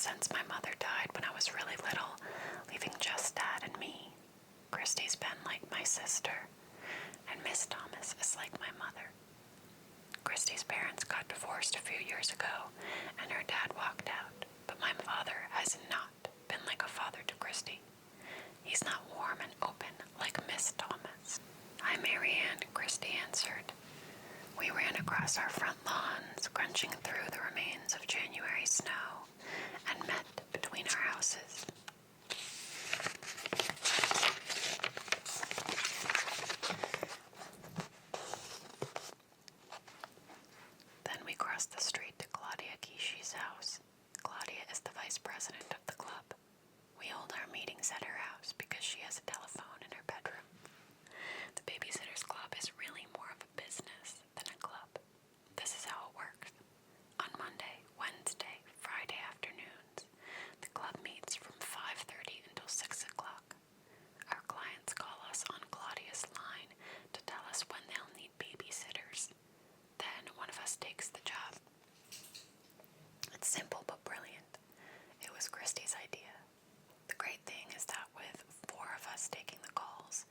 since my mother died when I was really little, leaving just Dad and me. Christy's been like my sister, and Miss Thomas is like my mother. Christy's parents got divorced a few years ago, and her dad walked out, but my father has not been like a father to Christy. He's not warm and open like Miss Thomas. "Hi, Marianne," Christy answered. We ran across our front lawn, scrunching through the remains of January snow, and met between our houses. Then we crossed the street to Claudia Kishi's house. Claudia is the vice president of the club. We hold our meetings at her house because she has a telephone in her bedroom. The Babysitters Club is really more of a business than a club. This is how it works. On Monday, Wednesday, Friday afternoons, the club meets from 5:30 until 6 o'clock. Our clients call us on Claudia's line to tell us when they'll need babysitters. Then one of us takes the job. It's simple but brilliant. It was Christy's idea. The great thing is that with 4 of us taking the calls,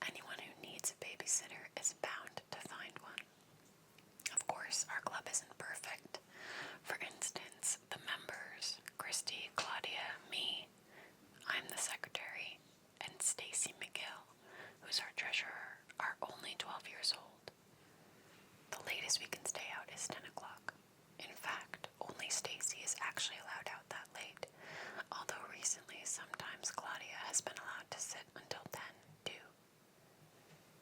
anyone who needs a babysitter is bound to find one. Of course, our club isn't perfect. For instance, the members, Christy, Claudia, me, I'm the secretary, and Stacy McGill, who's our treasurer, are only 12 years old. The latest we can stay out is 10 o'clock. In fact, only Stacy is actually allowed out that late, although recently sometimes Claudia has been allowed to sit until 10 too.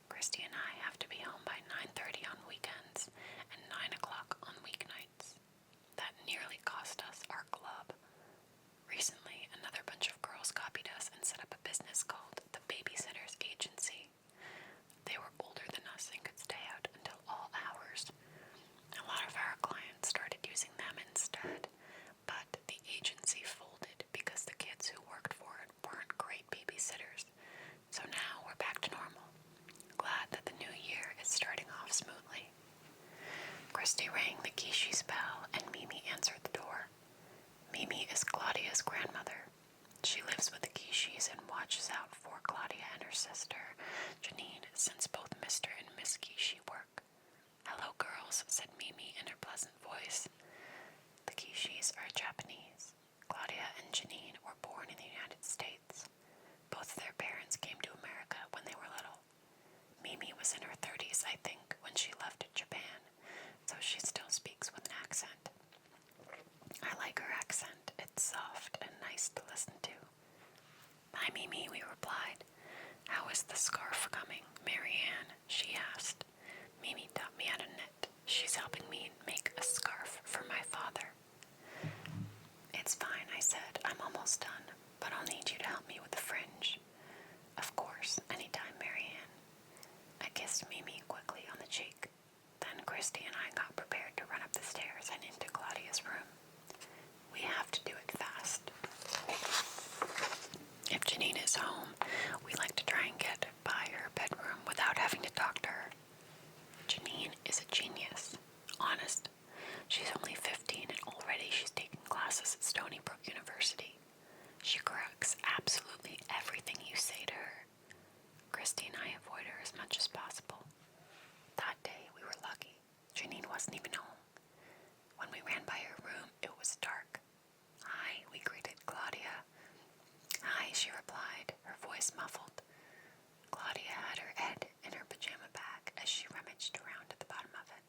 Christy and I have to be home by 9:30 on weekends and 9 o'clock on weeknights. That nearly cost us our club. Recently, another bunch of girls copied us and set up a business called the Babysitters Agency. They were older than us and could stay out until all hours. A lot of our clients started using them instead, but the agency folded because the kids who worked for it weren't great babysitters. So now we're back to normal. Glad that the new year is starting off smoothly. Christy rang the Kishi's bell and Mimi answered the door. Mimi is Claudia's grandmother. She lives with the Kishis and watches out for Claudia and her sister, Janine, since both Mr. and Miss Kishi work. "Hello, girls," said Mimi in her pleasant voice. The Kishis are Japanese. Claudia and Janine were born in the United States. Both of their parents came to America when they were little. Mimi was in her 30s, I think, when she left Japan, so she still speaks with an accent. I like her accent. It's soft and nice to listen to. "Hi, Mimi," we replied. "How is the scarf coming, Marianne?" she asked. Mimi taught me how to knit. She's helping me make a scarf for my father. "It's fine," I said. "I'm almost done, but I'll need you to help me with the fringe." "Of course, anytime, Marianne." I kissed Mimi quickly on the cheek. Then Christy and I got prepared to run up the stairs and into Claudia's room. We have to do it fast. If Janine is home, we like to try and get by her bedroom without having to talk to her. Janine is a genius. Honest. She's only 15 and already she's taking classes at Stony Brook University. She corrects absolutely everything you say to her. Christy and I avoid her as much as possible. That day we were lucky. Janine wasn't even home. When we ran by her room, it was dark. "Hi," we greeted Claudia. "Hi," she replied, her voice muffled. Claudia had her head in her pajama bag as she rummaged around at the bottom of it.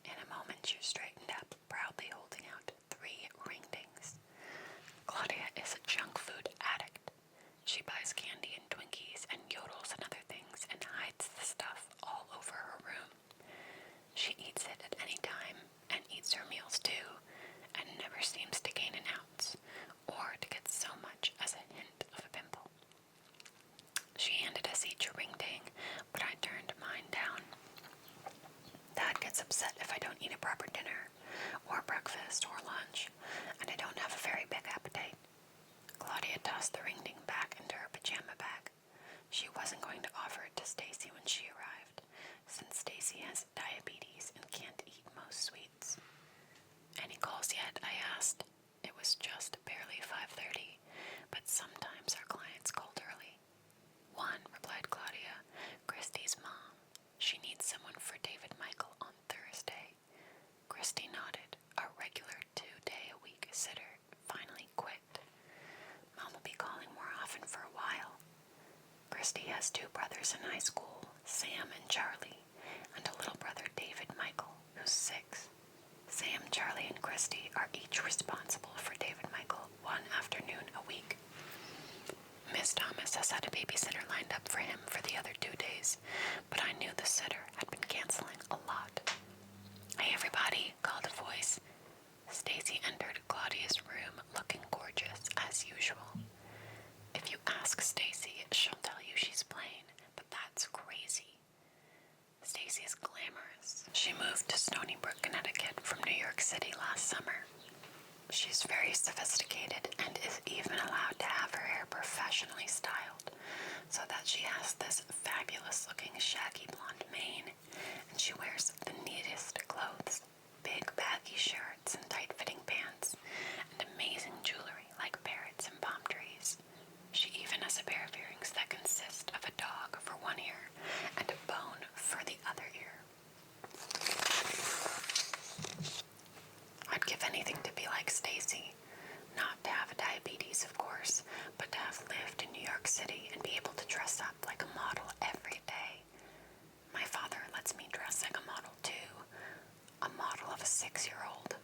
In a moment she straightened up, proudly holding out 3 ring dings. Claudia is a junk food addict. She buys candy and Twinkies and Yodels and other things and hides the stuff all over her room. She eats it at any time and eats her meals too, and never seems to gain an ounce or to get so much as a hint of a pimple. She handed us each a ring ding, but I turned mine down. Dad gets upset if I don't eat a proper dinner, or breakfast, or lunch, and I don't have a very big appetite. Claudia tossed the ring ding back into her pajama bag. She wasn't going to offer it to Stacy when she arrived, since Stacy has diabetes and can't eat most sweets. "Any calls yet?" I asked. It was just barely often for a while. Christy has 2 brothers in high school, Sam and Charlie, and a little brother, David Michael, who's 6. Sam, Charlie, and Christy are each responsible for David Michael 1 afternoon a week. Miss Thomas has had a babysitter lined up for him for the other 2 days, but I knew the sitter had been canceling a lot. "Hey everybody," called a voice. Stacy entered Claudia's room looking gorgeous as usual. If you ask Stacy, she'll tell you she's plain, but that's crazy. Stacy is glamorous. She moved to Stony Brook, Connecticut from New York City last summer. She's very sophisticated and is even allowed to have her hair professionally styled so that she has this fabulous looking shaggy blonde mane, and she wears the neatest clothes, big baggy shirts and tight-fitting pants, and amazing jewelry like parrots and palm trees. She even has a pair of earrings that consist of a dog for one ear and a bone for the other ear. I'd give anything to be like Stacy. Not to have diabetes, of course, but to have lived in New York City and be able to dress up like a model every day. My father lets me dress like a model too, a model of a 6-year-old.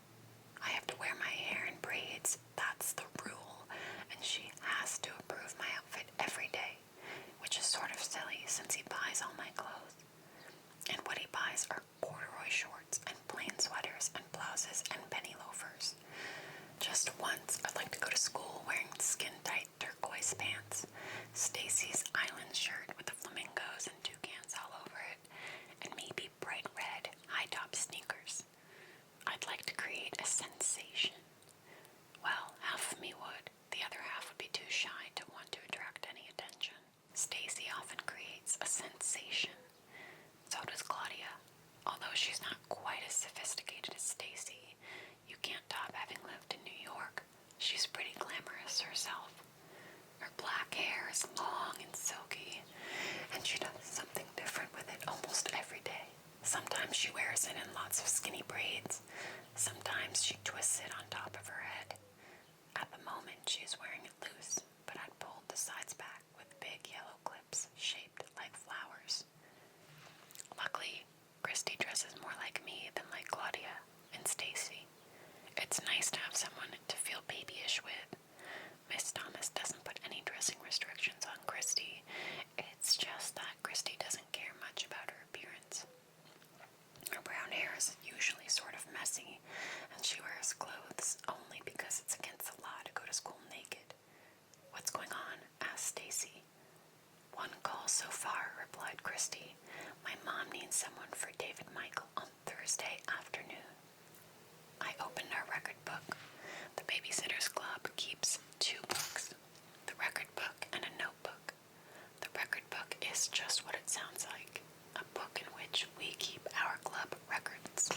I have to wear my hair in braids, that's the rule, and she has to approve my outfit every day, which is sort of silly since he buys all my clothes. And what he buys are corduroy shorts and plain sweaters and blouses and penny loafers. Just once, I'd like to go to school wearing skin-tight turquoise pants, Stacy's island shirt with the flamingos and toucans all over it, and maybe bright red high-top sneakers. I'd like to create a sensation. Well, half of me would. The other half would be too shy to want to attract any attention. Stacy often creates a sensation. So does Claudia. Although she's not quite as sophisticated as Stacy, you can't top having lived in New York. She's pretty glamorous herself. Her black hair is long and silky, and she does something different with it almost every day. Sometimes she wears it in lots of skinny braids. Sometimes she twists it on top of her head. At the moment, she's wearing it loose, but I'd pulled the sides back with big yellow clips shaped like flowers. Luckily, Christy dresses more like me than like Claudia and Stacy. It's nice to have someone to feel babyish with. Miss Thomas doesn't put any dressing restrictions on Christy. It's just that Christy doesn't care much about her appearance. Her brown hair is usually sort of messy, and she wears clothes only because it's against the law to go to school naked. "What's going on?" asked Stacy. "One call so far," replied Christy. "My mom needs someone for David Michael on Thursday afternoon." I opened our record book. The Babysitters Club keeps 2 books, the record book and a notebook. The record book is just what it sounds like, a book in which we keep our club records.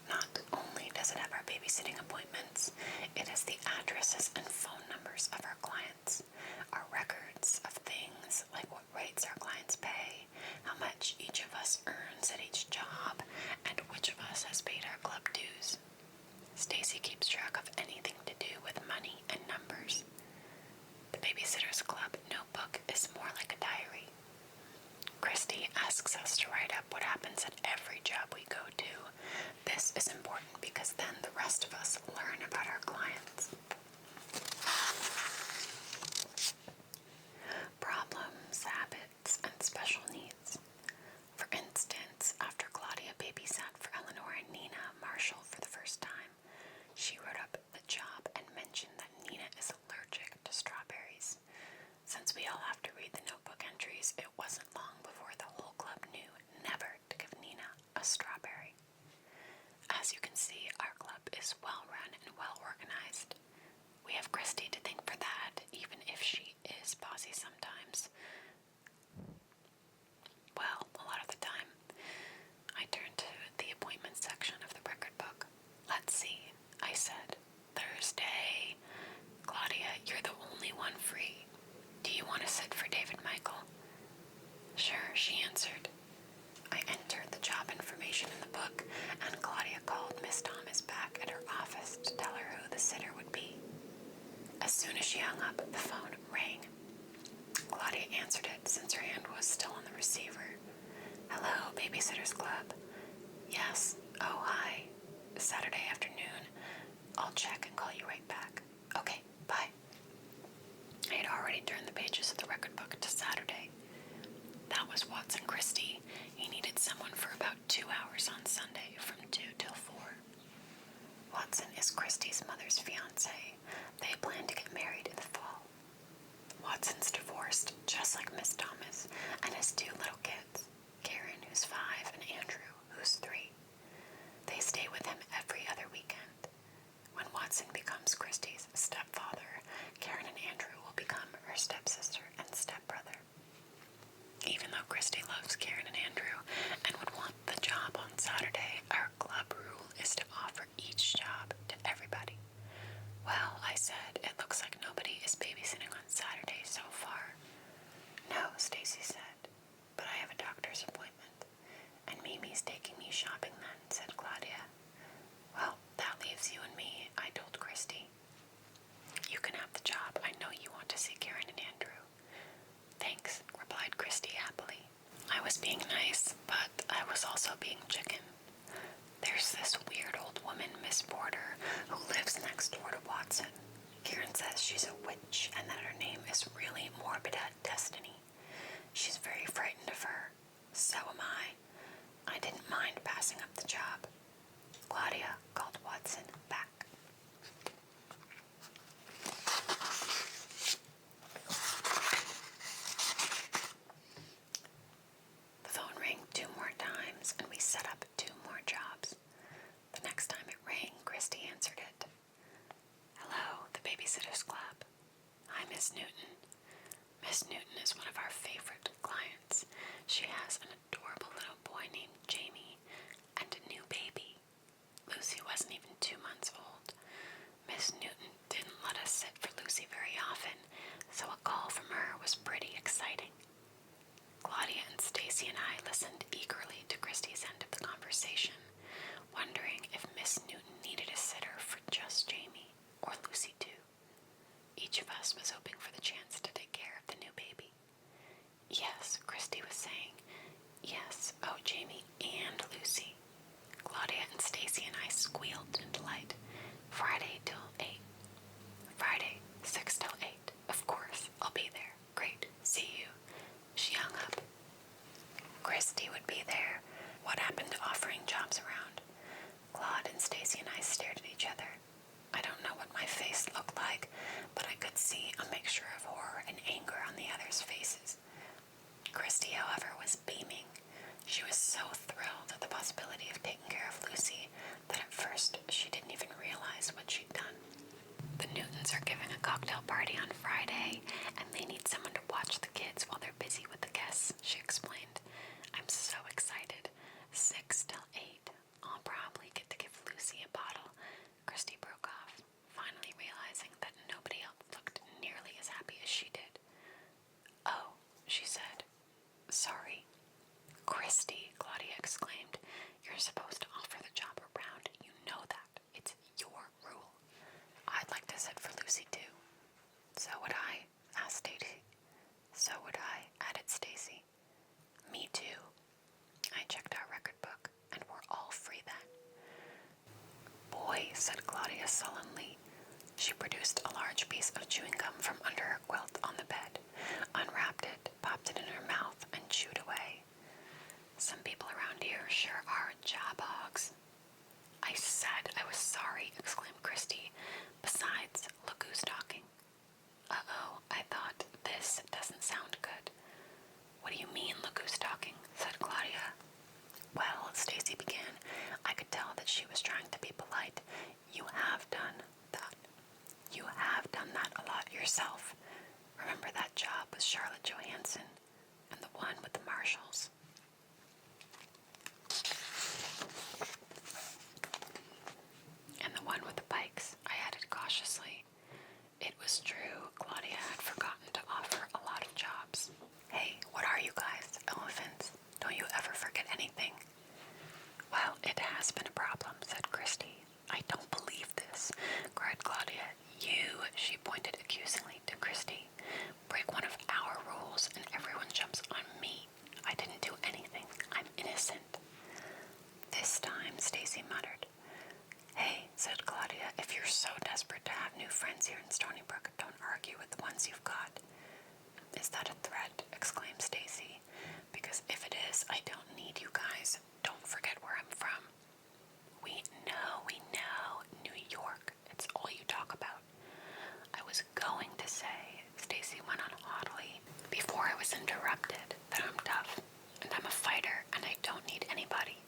Not only does it have our babysitting appointments, it has the addresses and phone numbers of our clients, our records of things like what rates our clients pay, how much each of us earns at each job, and which of us has paid our club dues. Stacy keeps track of anything to do with money and numbers. The Babysitters Club notebook is more like a diary. Christy asks us to write up what happens at every job we go to. This is important because then the rest of us learn about our clients. Problems, habits, and special needs. For instance, after Claudia babysat for Eleanor and Nina Marshall for the first time, she wrote up the job and mentioned that Nina is allergic to strawberries. Since we all have to read the notebook entries, it wasn't long before the whole club knew never to give Nina a strawberry. As you can see, our club is well run and well organized. We have Christy to thank for that, even if she is bossy sometimes. Well, a lot of the time. I turned to the appointment section of the record book. "Let's see," I said. "Thursday. Claudia, you're the only one free. Do you want to sit for David Michael?" "Sure," she answered. I entered the job information in the book, and Claudia called Miss Thomas back at her office to tell her who the sitter would be. As soon as she hung up, the phone rang. Claudia answered it since her hand was still on the receiver. Hello, Babysitters Club. Yes. Oh, hi. Saturday afternoon. I'll check and call you right back. Okay, bye. I had already turned the pages of the record book to Saturday. That was Watson Christie. He needed someone for about 2 hours on Sunday from 2 till 4. Watson is Christie's mother's fiancé. They plan to get married in the fall. Watson's divorced, just like Miss Thomas, and has 2 little kids, Karen, who's 5, and Andrew, who's 3. They stay with him every other weekend. When Watson becomes Christie's stepfather, Karen and Andrew will become her stepsister and stepbrother. Even though Christie loves Karen and Andrew and would want the job on Saturday, our club rule is to offer each job to everybody. Well, I said, it looks like nobody is babysitting on Saturday so far. No, Stacy said, but I have a doctor's appointment, and Mimi's taking me shopping then, said Claudia. Well, that leaves you and me, I told Christie. You can have the job. I know you want to see Karen and Andrew. Thanks, replied Christie happily. I was being nice, but I was also being chicken. There's this weird old woman, Miss Porter, who lives next door to Watson. Karen says she's a witch and that her name is really Morbid Destiny. She's very frightened of her. So am I. I didn't mind passing up the job. Claudia called Watson back. The phone rang 2 more times, and we set up 2 more jobs. The next time it rang, Christie answered it. Hello, the Babysitters Club. Hi, Miss Newton. Miss Newton is one of our favorite clients. She has an adorable little boy named Jamie and a new baby. Lucy wasn't even 2 months old. Miss Newton didn't let us sit for Lucy very often, so a call from her was pretty exciting. Claudia and Stacy and I listened eagerly to Christie's end of the conversation, wondering if Miss Newton needed a sitter for just Jamie, or Lucy too. Each of us was hoping for the chance to take care of the new baby. Yes, Christie was saying. Yes, oh, Jamie and Lucy. Claudia and Stacy and I squealed in delight. Friday till 8. Friday, 6 till 8. Of course, I'll be there. Great, see you. She hung up. Christie would be there. What happened to offering jobs around? Claude and Stacy and I stared at each other. I don't know what my face looked like, but I could see a mixture of horror and anger on the others' faces. Christie, however, was beaming. She was so thrilled at the possibility of taking care of Lucy that at first she didn't even realize what she'd done. The Newtons are giving a cocktail party on Friday, and they need someone to watch the kids while they're busy with the guests, she explained. I'm so excited. 6 till 8. I'll probably get to give Lucy a bottle. Christie broke off, finally realizing that nobody else looked nearly as happy as she did. Oh, she said. Sorry. Christie, Claudia exclaimed. You're supposed to offer the job around. You know that. It's your rule. I'd like to sit for Lucy too. So would I, asked Stacy. So would I, added Stacy. Me too. I checked our record book, and we're all free then. Boy, said Claudia sullenly. She produced a large piece of chewing gum from under her quilt on the bed, unwrapped it, popped it in her mouth, and chewed away. Some people around here sure are job hogs. I said I was sorry, exclaimed Christie. Besides, look who's talking. Uh-oh, I thought, this doesn't sound good. What do you mean, look who's talking? Said Claudia. Well, Stacy began, I could tell that she was trying to be polite. You have done that. You have done that a lot yourself. Remember that job with Charlotte Johansson and the one with the Marshalls? And the one with the Pikes, I added cautiously. It was true, Claudia had forgotten to offer a lot of jobs. Hey, what are you guys, elephants? Don't you ever forget anything? Well, it has been a problem, said Christie. I don't believe this, cried Claudia. You, she pointed accusingly to Christie, break one of our rules Brooke. Don't argue with the ones you've got. Is that a threat? Exclaimed Stacy. Because if it is, I don't need you guys. Don't forget where I'm from. We know. New York. It's all you talk about. I was going to say, Stacy went on haughtily, before I was interrupted, that I'm tough, and I'm a fighter, and I don't need anybody.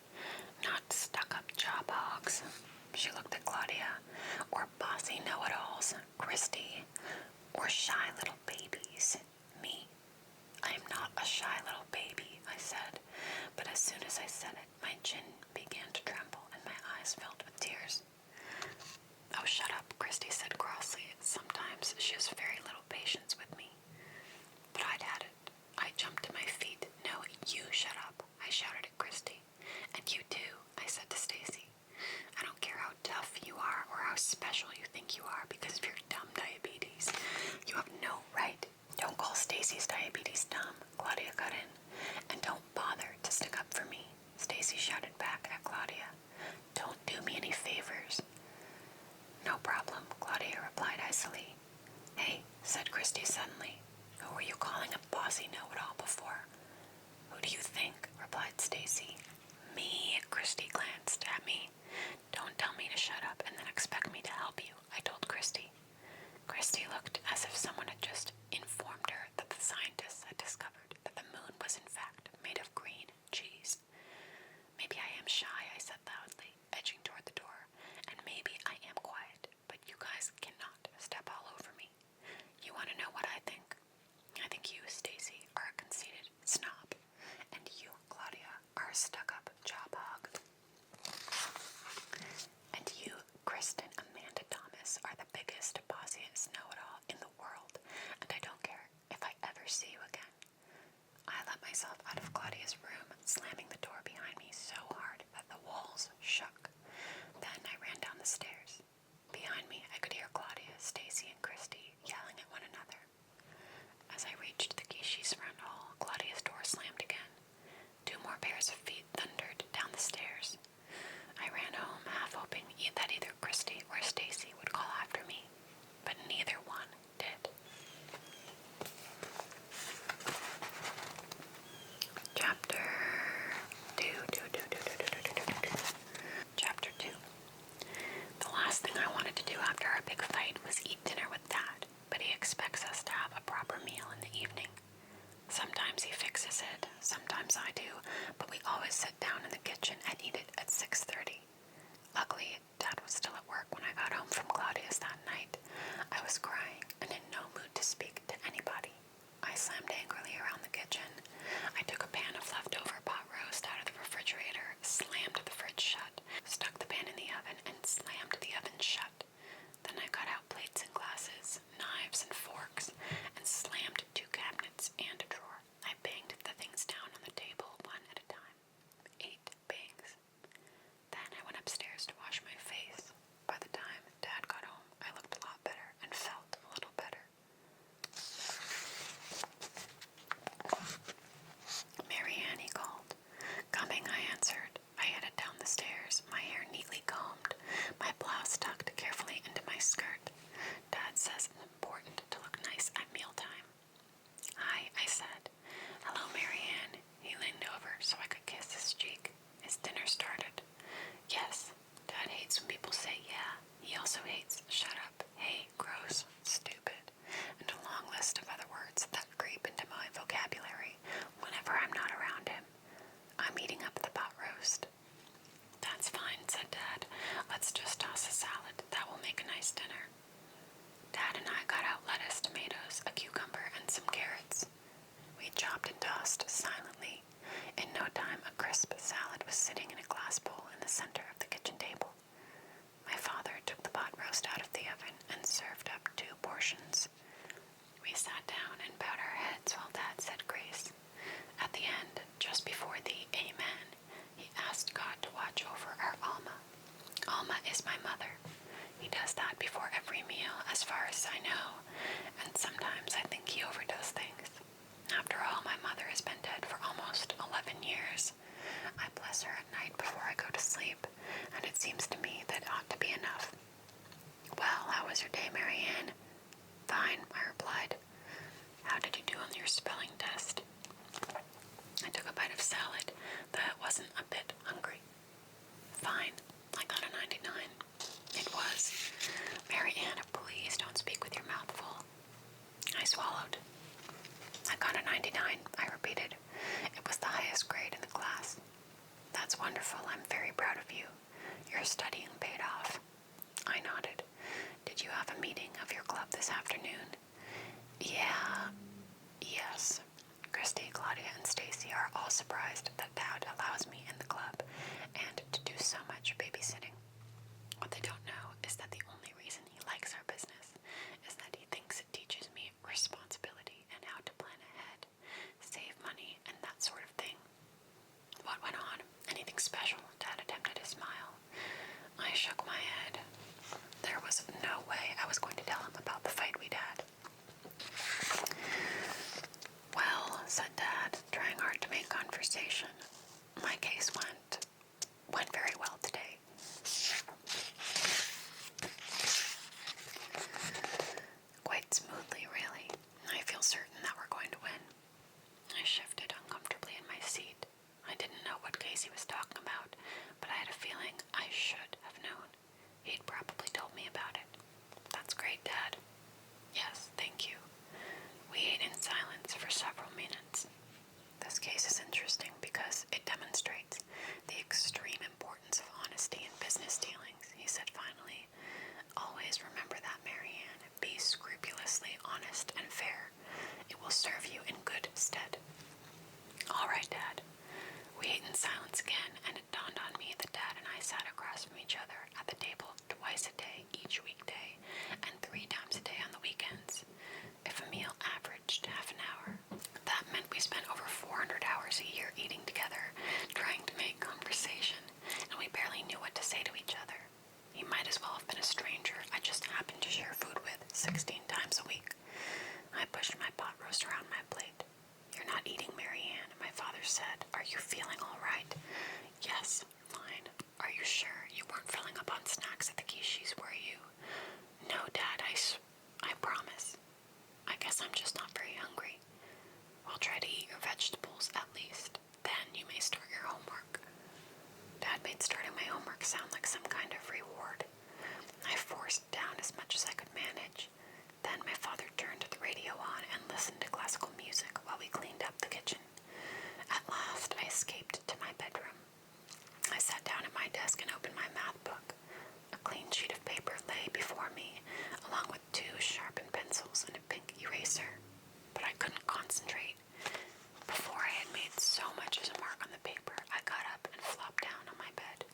Not stuck-up job hogs. She looked at Claudia, or bossy know-it-alls, Christy, or shy little babies, me. I am not a shy little baby, I said, but as soon as I said it, my chin began to tremble and my eyes filled with tears. Oh, shut up, Christy said crossly. Sometimes she has very little patience with me. But I'd had it. I jumped to my feet. No, you shut up, I shouted at Christy. And you too, I said to Stacy. I don't care how tough you are or how special you think you are because of your dumb diabetes. You have no right. Don't call Stacy's diabetes dumb, Claudia cut in. And don't bother to stick up for me, Stacy shouted back at Claudia. Don't do me any favors. No problem, Claudia replied icily. Hey, said Christy suddenly. Who were you calling a bossy know-it-all before? Who do you think? Replied Stacy. Me, Christy glanced at me. Don't tell me to shut up and then expect me to help you, I told Christy. Christy looked as if someone had just informed her that the scientists had discovered that the moon was in fact made of green cheese. Maybe I am shy, I said loudly, edging toward the door, and maybe I am quiet, but you guys cannot step all over me. You want to know what I think? I think you, Stacy, are a conceited snob, and you, Claudia, are a stuck-up job hog. And you, Kristen Amanda Thomas, are the biggest, bossiest know-it-all in the world, and I don't care if I ever see you again. I let myself out of Claudia's room, slamming the door behind me so hard that the walls shook. Then I ran down the stairs. Behind me, I could hear Claudia, Stacy, and Christy yelling at one another. As I reached the Gishi's front hall, Claudia's door slammed again. 2 more pairs of feet thundered down the stairs. I ran home, half hoping that either Christy or Stacy would call after me, but neither one did. Chapter 2. Chapter 2. The last thing I wanted to do after our big fight was eat dinner with Dad, but he expects us to have a proper meal in the evening. Sometimes he fixes it, sometimes I do, but we always sit down in the kitchen and eat it at 6:30. Luckily, Dad was still at work when I got home from Claudia's that night. I was crying and in no mood to speak to anybody. I slammed angrily around the kitchen. I took a pan of leftover pot roast out of the refrigerator, slammed the fridge shut, stuck the pan in the oven, and slammed the oven shut. Then I got out plates and glasses, knives and forks, and slammed 2 cabinets and a drawer. I banged the things down on the table one at a time. 8 bangs. Then I went upstairs to wash my face. By the time Dad got home, I looked a lot better and felt a little better. Marianne, he called. Coming, I answered. I headed down the stairs, my hair neatly combed, my blouse tucked carefully into my skirt. Dad says it's important to look nice at mealtime. Hi, I said. Hello, Marianne. He leaned over so I could kiss his cheek. His dinner started. Yes, Dad hates when people say yeah. He also hates shut up, hey, gross, stupid, and a long list of other words that creep into my vocabulary whenever I'm not around him. I'm eating up the pot roast. That's fine, said Dad. Let's just toss a salad. That will make a nice dinner. Dad and I got out lettuce, tomatoes, a cucumber, and some carrots. We chopped and tossed silently. In no time, a crisp salad was sitting in a glass bowl in the center of the kitchen table. My father took the pot roast out of the oven and served up 2 portions. We sat down and bowed our heads while Dad said grace. At the end, just before the Amen, he asked God to watch over our Alma. Alma is my mother. He does that before every meal, as far as I know, and sometimes I think he overdoes things. After all, my mother has been dead for almost 11 years. I bless her at night before I go to sleep, and it seems to me that ought to be enough. Well, how was your day, Marianne? 99, I repeated. It was the highest grade in the class. That's wonderful. I'm very proud of you. Your studying paid off. I nodded. Did you have a meeting of your club this afternoon? Yes. Christy, Claudia, and Stacy are all surprised that Dad allows me in the club and to do so much babysitting. What they don't know is that the only reason he likes our business is that he thinks it teaches me responsibility and how to plan ahead, save money, and that sort of thing. What went on? Anything special? Dad attempted a smile. I shook my head. There was no way I was going to tell him about the fight we'd had. Well, said Dad, trying hard to make conversation, my case went very well today. Quite smoothly, really. I feel certain that we're going to win. I shifted uncomfortably in my seat. I didn't know what case he was talking about, but I had a feeling I should have known. He'd probably told me about it. That's great, Dad. Yes, thank you. We ate in silence for several minutes. This case is interesting because it demonstrates the extreme importance of honesty in business dealings, he said finally. Always remember that, Marianne. Be scrupulously honest and fair. It will serve you in good stead. All right, Dad. We ate in silence again, and it dawned on me that Dad and I sat across from each other at the table twice a day each weekday, and 3 times a day on the weekends. If a meal averaged half an hour, that meant we spent over 400 hours a year eating together, trying to make conversation, and we barely knew what to say to each other. He might as well have been a stranger I just happened to share food with 16 times a week. I pushed my pot roast around my plate. You're not eating, Marianne, my father said. Are you feeling all right? Yes, fine. Are you sure you weren't filling up on snacks at the quiches, were you? No, Dad, I promise. I guess I'm just not very hungry. Well, try to eat your vegetables at least. Then you may start your homework. Dad made starting my homework sound like some kind of reward. I forced down as much as I could manage. Then my father turned the radio on and listened to classical music while we cleaned up the kitchen. At last, I escaped to my bedroom. I sat down at my desk and opened my math book. A clean sheet of paper lay before me, along with 2 sharpened pencils and a pink eraser. But I couldn't concentrate. Before I had made so much as a mark on the paper, I got up and flopped down on my bed.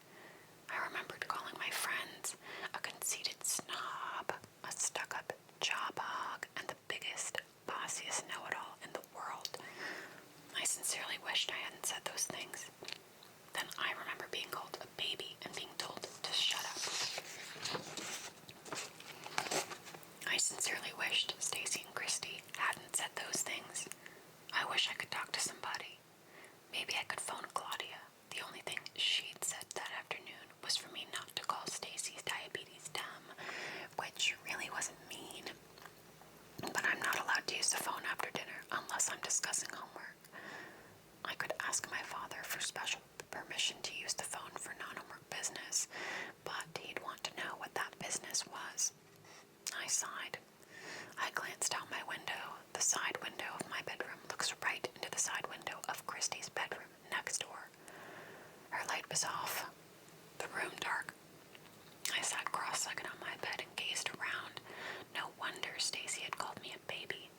I remembered calling my friends a conceited snob, a stuck-up job hog, and the biggest, bossiest know-it-all in the world. I sincerely wished I hadn't said those things. Then I remember being called a baby and being told to shut up. I sincerely wished Stacy and Christy hadn't said those things. I wish I could talk to somebody. Maybe I could phone Claudia. The only thing she'd said that afternoon was for me not to call Stacy's diabetes dumb, which really wasn't mean. But I'm not allowed to use the phone after dinner unless I'm discussing homework. I could ask my father for special permission to use the phone for non-homework business, but he'd want to know what that business was. I sighed. I glanced out my window. The side window of my bedroom looks right into the side window of Christy's bedroom next door. Her light was off, the room dark. I sat cross-legged on my bed and gazed around. No wonder Stacy had called me a baby.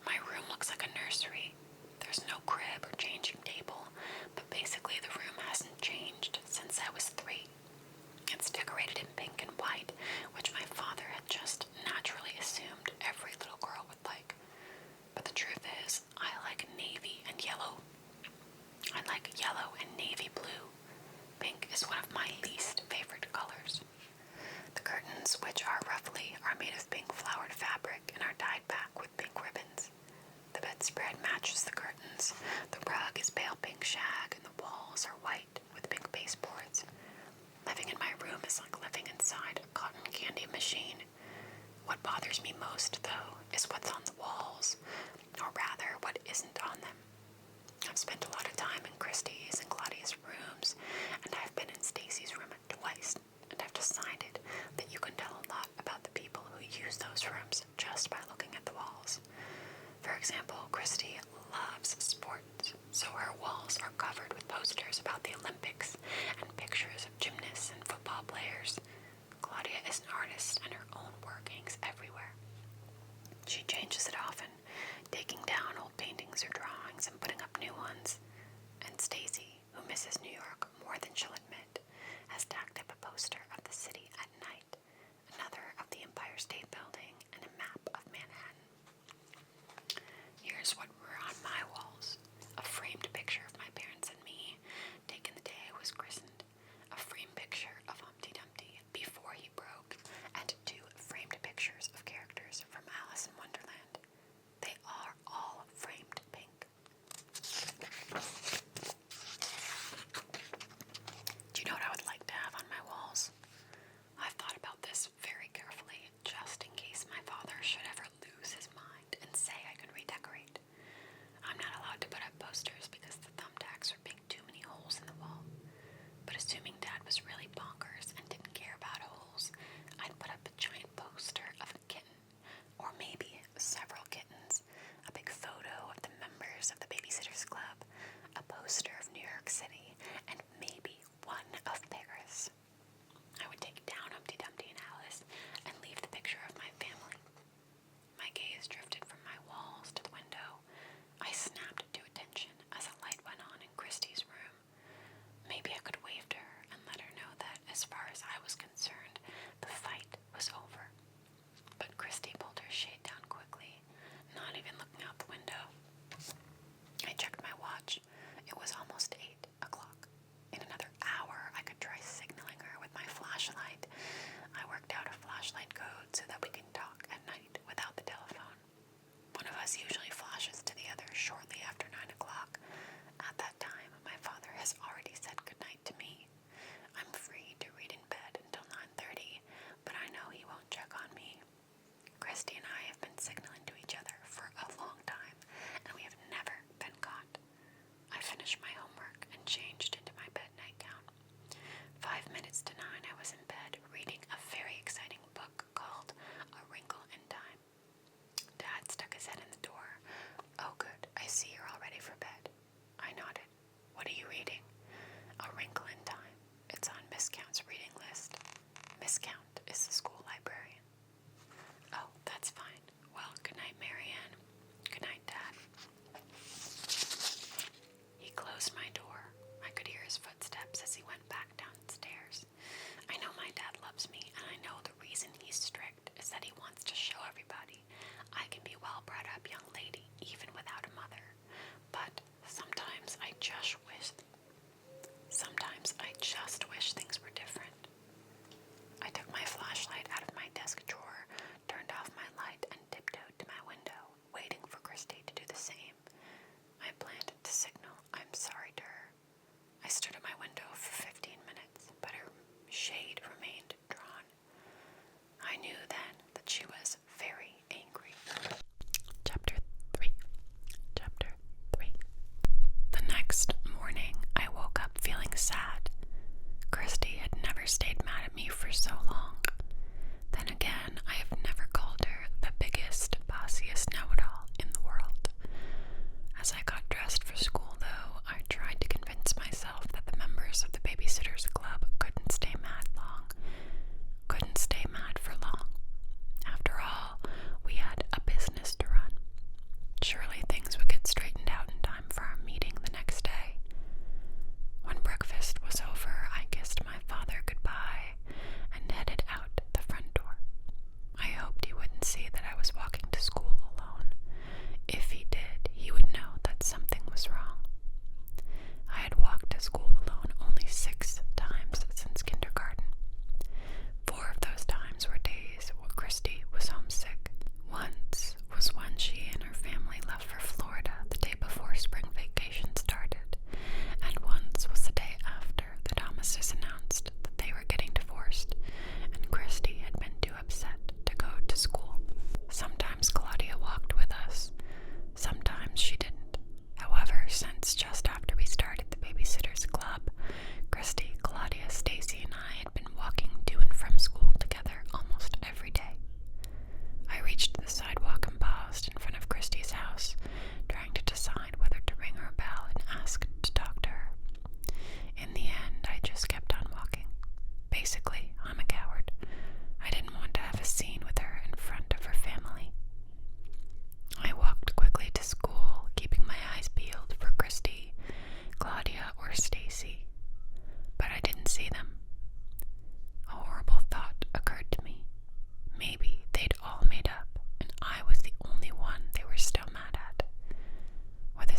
My room looks like a nursery. There's no crib or changing table, but basically the room hasn't changed since I was 3. It's decorated in pink and white, which my father had just naturally assumed every little girl would like. But the truth is, I like navy and yellow. I like yellow and navy blue. Pink is one of my least favorite colors. The curtains, which are made of pink flowered fabric and are tied back with pink ribbons. The bedspread matches the curtains. The rug is pale pink shag, and the walls are white with pink baseboards. Living in my room is like living inside a cotton candy machine. What bothers me most, though, is what's on the walls, or rather, what isn't on them. I've spent a lot of time in Christy's and Claudia's rooms, and I've been in Stacy's room twice, and I've decided that you can tell a lot about the people who use those rooms just by looking at the walls. For example, Christy loves sports, so her walls are covered with posters about the Olympics and pictures of gymnasts and football players. Claudia is an artist, and her own work hangs everywhere. She changes it often, taking down old paintings or drawings and putting up new ones. And Stacy, who misses New York more than she'll admit, has tacked up a poster of the city at night, another of the Empire State Building, and a map of Manhattan. Here's what were on my walls: a framed picture of my parents and me, taken the day I was christened, a framed picture of Humpty Dumpty before he broke, and 2 framed pictures of characters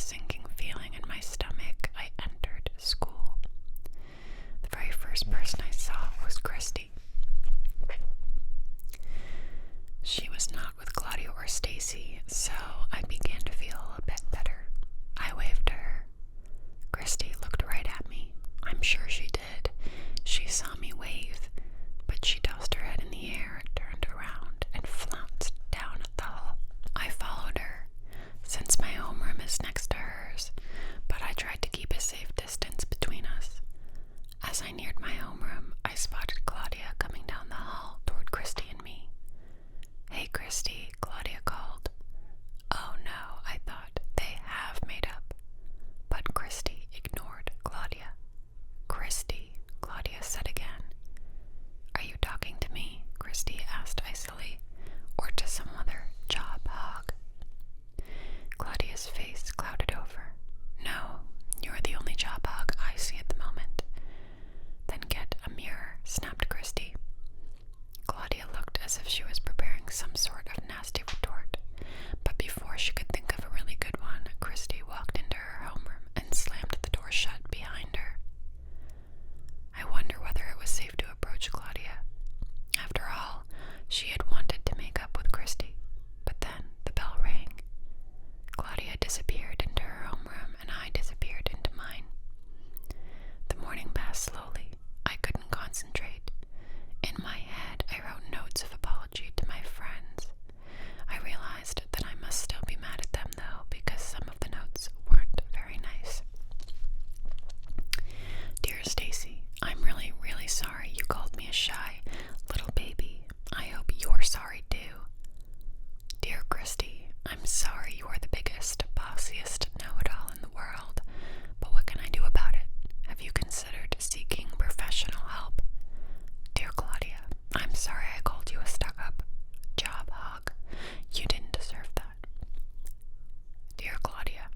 sinking feeling in my stomach, I entered school. The very first person I saw was Christy. She was not with Claudia or Stacy, so I began to feel a bit better. I waved to her. Christy looked right at me. I'm sure she did. She saw me wave, but she tossed her head in the air, turned around, and flounced down the hall. I followed her, since my homeroom is next to hers, but I tried to keep a safe distance between us. As I neared my homeroom, I spotted Claudia coming down the hall toward Christy and me. Hey, Christy, Claudia called. Oh no, I thought, they have made up. But Christy ignored Claudia. Christy, Claudia said again. Are you talking to me? Christy asked icily, or to some other job hog? Claudia's face clouded over. No, you're the only job hog I see at the moment. Then get a mirror, snapped Christy. Claudia looked as if she was preparing some sort of nasty retort, but before she could think of a really good one, Christy walked into her homeroom and slammed the door shut behind her. I wonder whether it was safe to approach Claudia. After all, she had wanted to make up with Christy, but then the bell rang. Claudia disappeared into her homeroom and I disappeared into mine. The morning passed slowly. I couldn't concentrate. In my head, I wrote notes of apology to my friends. I realized that I must still be mad at them, though, because some of the notes weren't very nice. Dear Stacy, I'm really, really sorry you called me a shy little baby. I hope you're sorry, too. Dear Christy, I'm sorry you are the biggest, bossiest know-it-all in the world, but what can I do about it? Have you considered seeking professional help? Dear Claudia, I'm sorry I called you a stuck-up job hog. You didn't deserve that. Dear Claudia,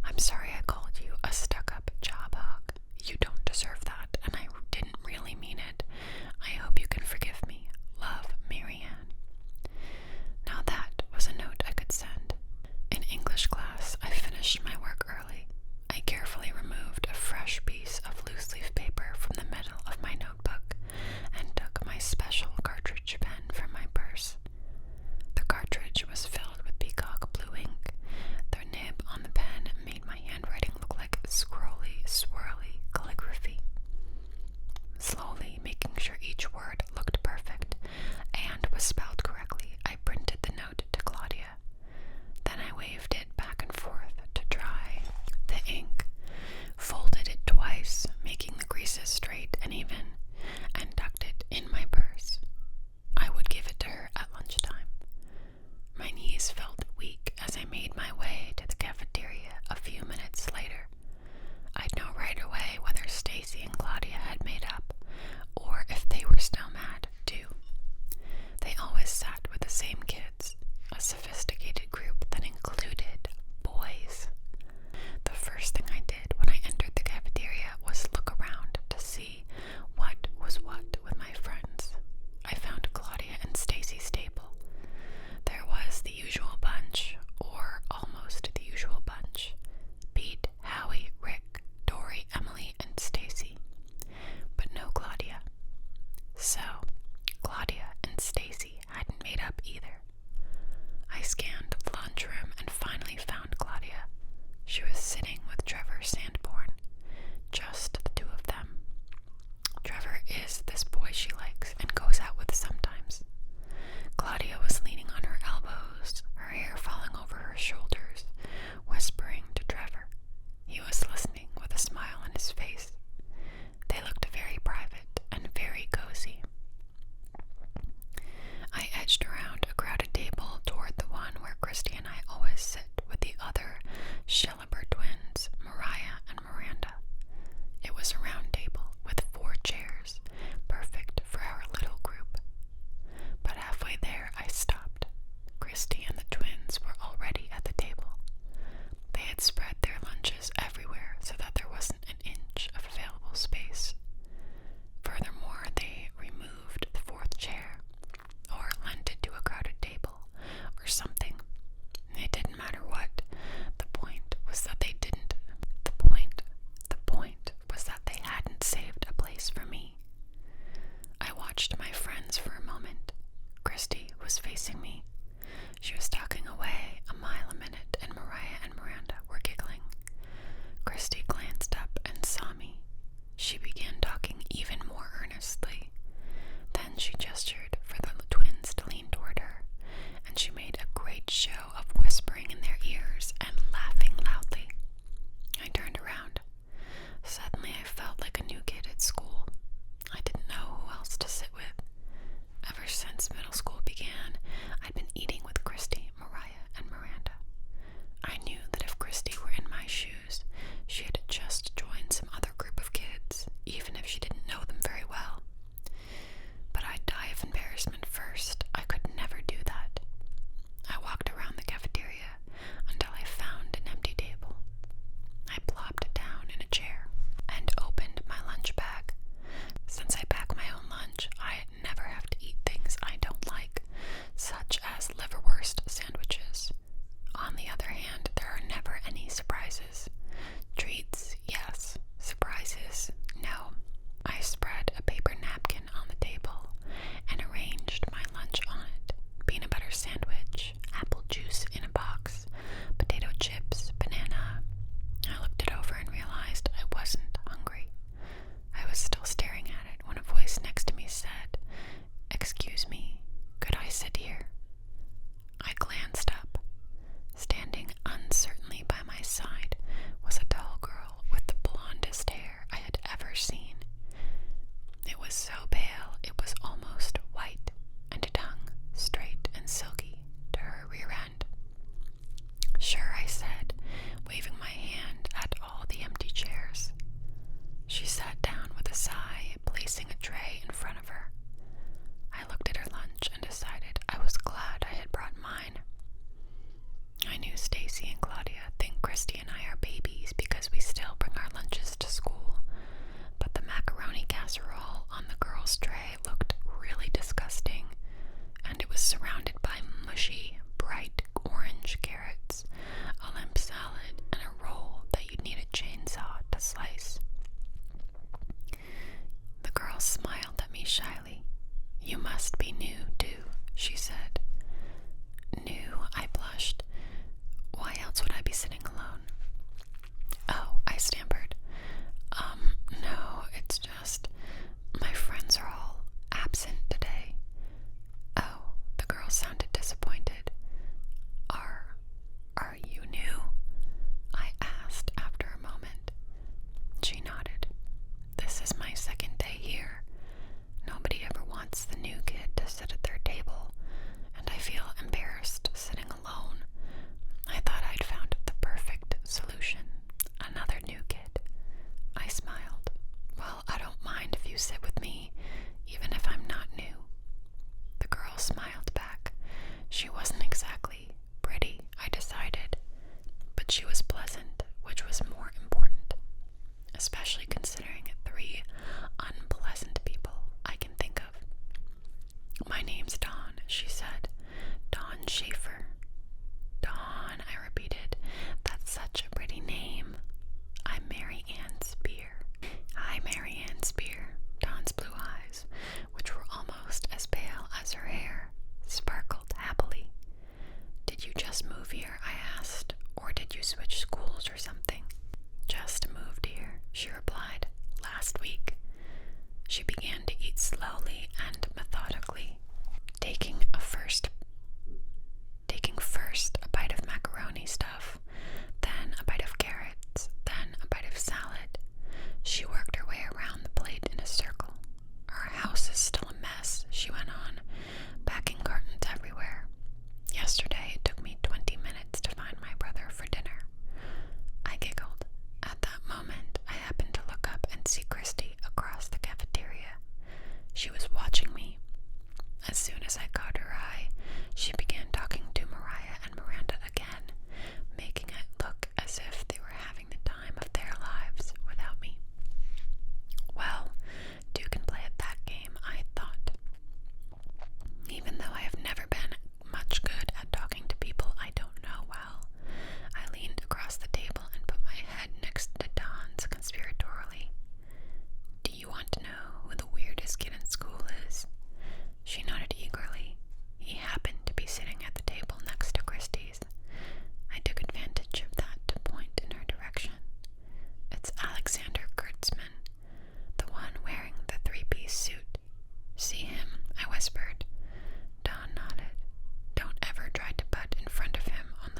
I'm sorry I called you a stuck-up job hog. You don't deserve that, and I didn't really mean it. I hope you can forgive me. Love, Marianne. Now that was a note I could send. In English class, I finished my work early. I carefully removed a fresh piece of loose-leaf paper from the middle of my notebook and took my special cartridge pen from my purse. The cartridge was filled with peacock blue ink. The nib on the pen made my handwriting look like scrolly, swirly calligraphy. Slowly, making sure each word looked perfect and was spelled correctly, I printed the note to Claudia. Then I waved it back and forth to dry the ink, folded it twice, making the creases straight and even, and tucked it in my purse. I would give it to her at lunchtime. My knees felt weak as I made my way to the cafeteria a few minutes later. I'd know right away whether Stacy and Claudia had made up, or if they were still mad, too. They always sat with the same kids, a sophisticated group that included boys. The first thing I did when I entered the cafeteria was look around to see what was what with my friends. I found Claudia and Stacy's table. There was the usual bunch, or almost the usual bunch. Pete, Howie, Rick, Dory, Emily, and Stacy. But no Claudia. So, Claudia and Stacy hadn't made up either. I scanned the lunchroom and finally found Claudia. She was sitting with Trevor Sandborn. Just the two of them. Trevor is this boy she likes and goes out with sometimes. Claudia was leaning on her elbows, her hair falling over her shoulders, whispering to Trevor. He was listening with a smile on his face. They looked very private and very cozy. I edged around a crowded table toward the one where Christy and I always sit with the other Shilleber twins, Mariah and Miranda. It was a round table with 4 chairs, perfect for our little group. But halfway there I stopped. Christy and the twins were already at the table. They had spread their lunches everywhere so that there wasn't an inch of available space. Furthermore, they removed the 4th chair, or lent it to a crowded table, or something. It didn't matter what. The point was that whispering in their ears and laughing loudly. I turned around. Suddenly I felt like a new kid at school. I didn't know who else to sit with. Ever since middle school began, I'd been eating with Christy, Mariah, and Miranda. I knew that if Christy were in my shoes, she had just joined some other group of kids, even if she didn't know them very well. But I'd die of embarrassment first. I could never do that. I walked around the cafeteria until I found an empty table. I plopped down in a chair and opened my lunch bag. Since I pack my own lunch, I never have to eat things I don't like, such as liverwurst sandwiches. On the other hand, there are never any surprises. Treats, yes. Surprises, no. I spread a paper napkin on the table and arranged my lunch on it. Peanut butter sandwich, apple juice in a box, potato chips, banana. I looked it over and realized I wasn't hungry. I was still staring at it when a voice next to me said, "Excuse me, could I sit here?" I glanced up. Standing uncertainly by my side was a tall girl with the blondest hair I had ever seen. It was so pale it was almost white, and a tongue straight and silky to her rear end. "Sure," I said, waving my hand at all the empty chairs. She sat down with a sigh, placing a tray in front of her. I looked at her lunch and decided I was glad I had brought mine. I knew Stacy and Claudia think Christy and I are babies because we still bring our lunches to school, but the macaroni casserole on the girls' tray looked really disgusting, and it was surrounded by mushy, bright orange carrots, a limp salad, and a roll that you'd need a chainsaw to slice. The girl smiled at me shyly. "You must be new, too," she said. "New?" I blushed. "Why else would I be sitting alone?" "Oh," I stammered. No, it's just, my friends are all absent today." "Oh," the girl sounded disappointed. Are you new?" I asked after a moment. She nodded. "This is my second day here. Nobody ever wants the new kid to sit at their table, and I feel embarrassed sitting alone. I thought I'd found the perfect solution. Another new kid." I smiled. "Well, I don't mind if you sit with me, even if I'm not new." The girl smiled back. She wasn't exactly pretty, I decided, but she was pleasant, which was more important, especially considering 3 unpleasant people I can think of. "My name's Dawn," she said. "Dawn Schaefer." "Dawn," I repeated. "That's such a pretty name." "I'm Mary Ann Spear." "Hi, Mary Ann Spear." Dawn's blue eyes, which were almost as pale as her hair, sparkled happily. "Did you just move here?" I asked. "Or did you switch schools or something?" "Just moved here," she replied. "Last week." She began to eat slowly and methodically, taking first a bite of macaroni stuff, then a bite of carrots, then a bite of salad. She worked her way around the plate in a circle. "Our house is still a mess," she went on, packing cartons everywhere. "Yesterday it took me 20 minutes to find my brother for dinner." I giggled. At that moment, I happened to look up and see Christy across the cafeteria. She was watching me. As soon as I caught her eye, she began talking to Mariah and Miranda again, making it look as if they were having the time of their lives without me. Well, 2 can play at that game, I thought. Even though I have never been much good at talking to people I don't know well, I leaned across the table and put my head next to Dawn's conspiratorially. "Do you want to know who the weirdest kid in school is?" She nodded eagerly. He happened to be sitting at the table next to Christy's. I took advantage of that to point in her direction. "It's Alexander Kurtzman, the one wearing the 3-piece suit. See him?" I whispered. Dawn nodded. "Don't ever try to butt in front of him on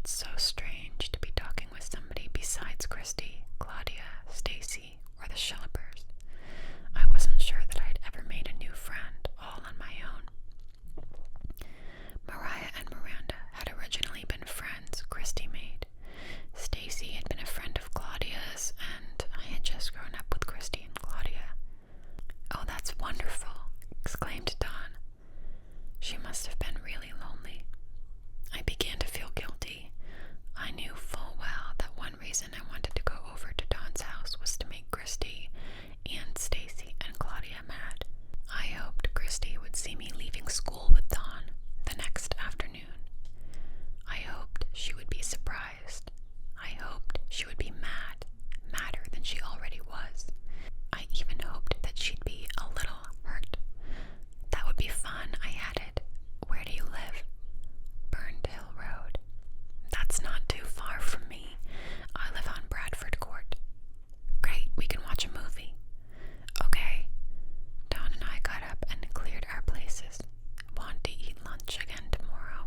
felt so strange to be talking with somebody besides Christy, Claudia, Stacy, or the Schillipers. I wasn't sure that I'd ever made a new friend all on my own. Mariah and Miranda had originally been friends Christy made. Stacy had been a friend of Claudia's, and I had just grown up with Christy and Claudia. "Oh, that's wonderful," exclaimed Dawn. She must have been really lonely. I began to feel guilty. I knew full well that one reason I wanted to go over to Dawn's house was to make Christy and Stacy and Claudia mad. I hoped Christy would see me leaving school with Dawn the next afternoon. I hoped she would be surprised. I hoped she would be madder than she already was. I even hoped that she'd be a little hurt. That would be fun, I added. "Where do you live?" "Burned Hill Road." "That's not too far from me. I live on Bradford Court." "Great, we can watch a movie." "Okay." Dawn and I got up and cleared our places. "Want to eat lunch again tomorrow?"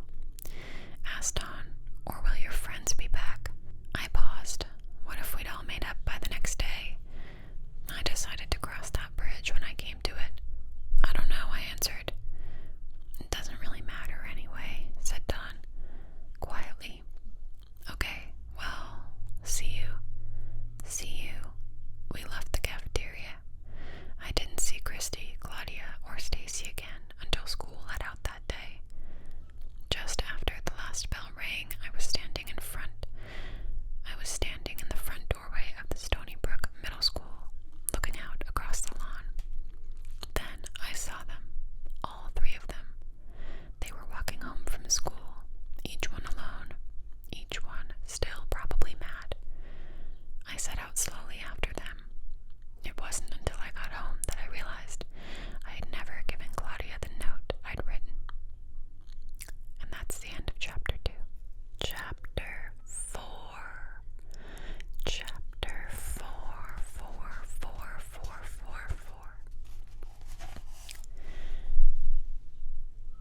asked Dawn. "Or will your friends be back?" I paused. What if we'd all made up by the next day? I decided to cross that bridge when I came to it. "I don't know," I answered. "It doesn't really matter anyway," said Dawn, quietly. "Okay, well, see you. We left the cafeteria. I didn't see Christy, Claudia, or Stacy again until school let out that day. Just after the last bell rang, I was standing in the front doorway of the Stony Brook Middle School, looking out across the lawn. Then I saw them, all three of them. They were walking home from school, each one alone, each one still probably mad. I set out slowly after them. It wasn't until I got home that I realized I had never given Claudia the note I'd written. And that's the end of chapter 2. Chapter 4. Chapter 4, 4, 4, 4, 4, 4.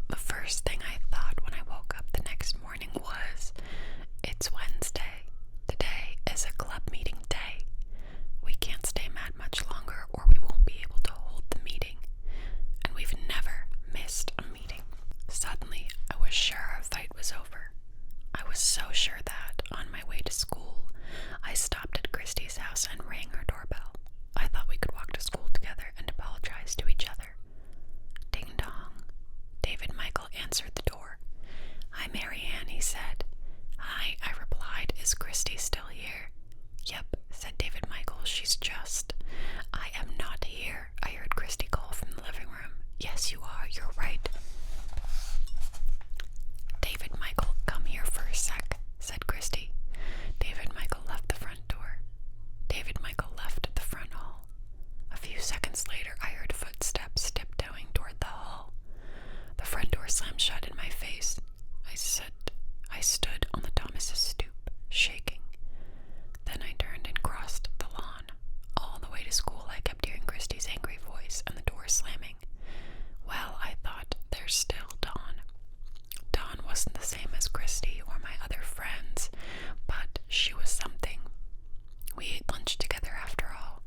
The first thing I thought when I woke up the next morning was, it's Wednesday. Today is a club meeting day. We can't stay mad much longer or we won't be able to hold the meeting. And we've never missed a meeting. Suddenly, I was sure our fight was over. I was so sure that, on my way to school, I stopped at Christy's house and rang her doorbell. I thought we could walk to school together and apologize to each other. Ding dong. David Michael answered the door. "Hi, Marianne," he said. "Hi," I replied. "Is Christy still here?" "Yep," said David Michael. "She's just—" "I am not here," I heard Christy call from the living room. "Yes, you are. You're right." "David Michael, come here for a sec," said Christy. David Michael left the front door. David Michael left the front hall. A few seconds later, I heard footsteps tiptoeing toward the hall. The front door slammed shut in my face. I stood on the Thomas's stoop, shaking. Then I turned and crossed the lawn. All the way to school, I kept hearing Christy's angry voice and the door slamming. Well, I thought, there's still Dawn. Dawn wasn't the same as Christy or my other friends, but she was something. We ate lunch together after all.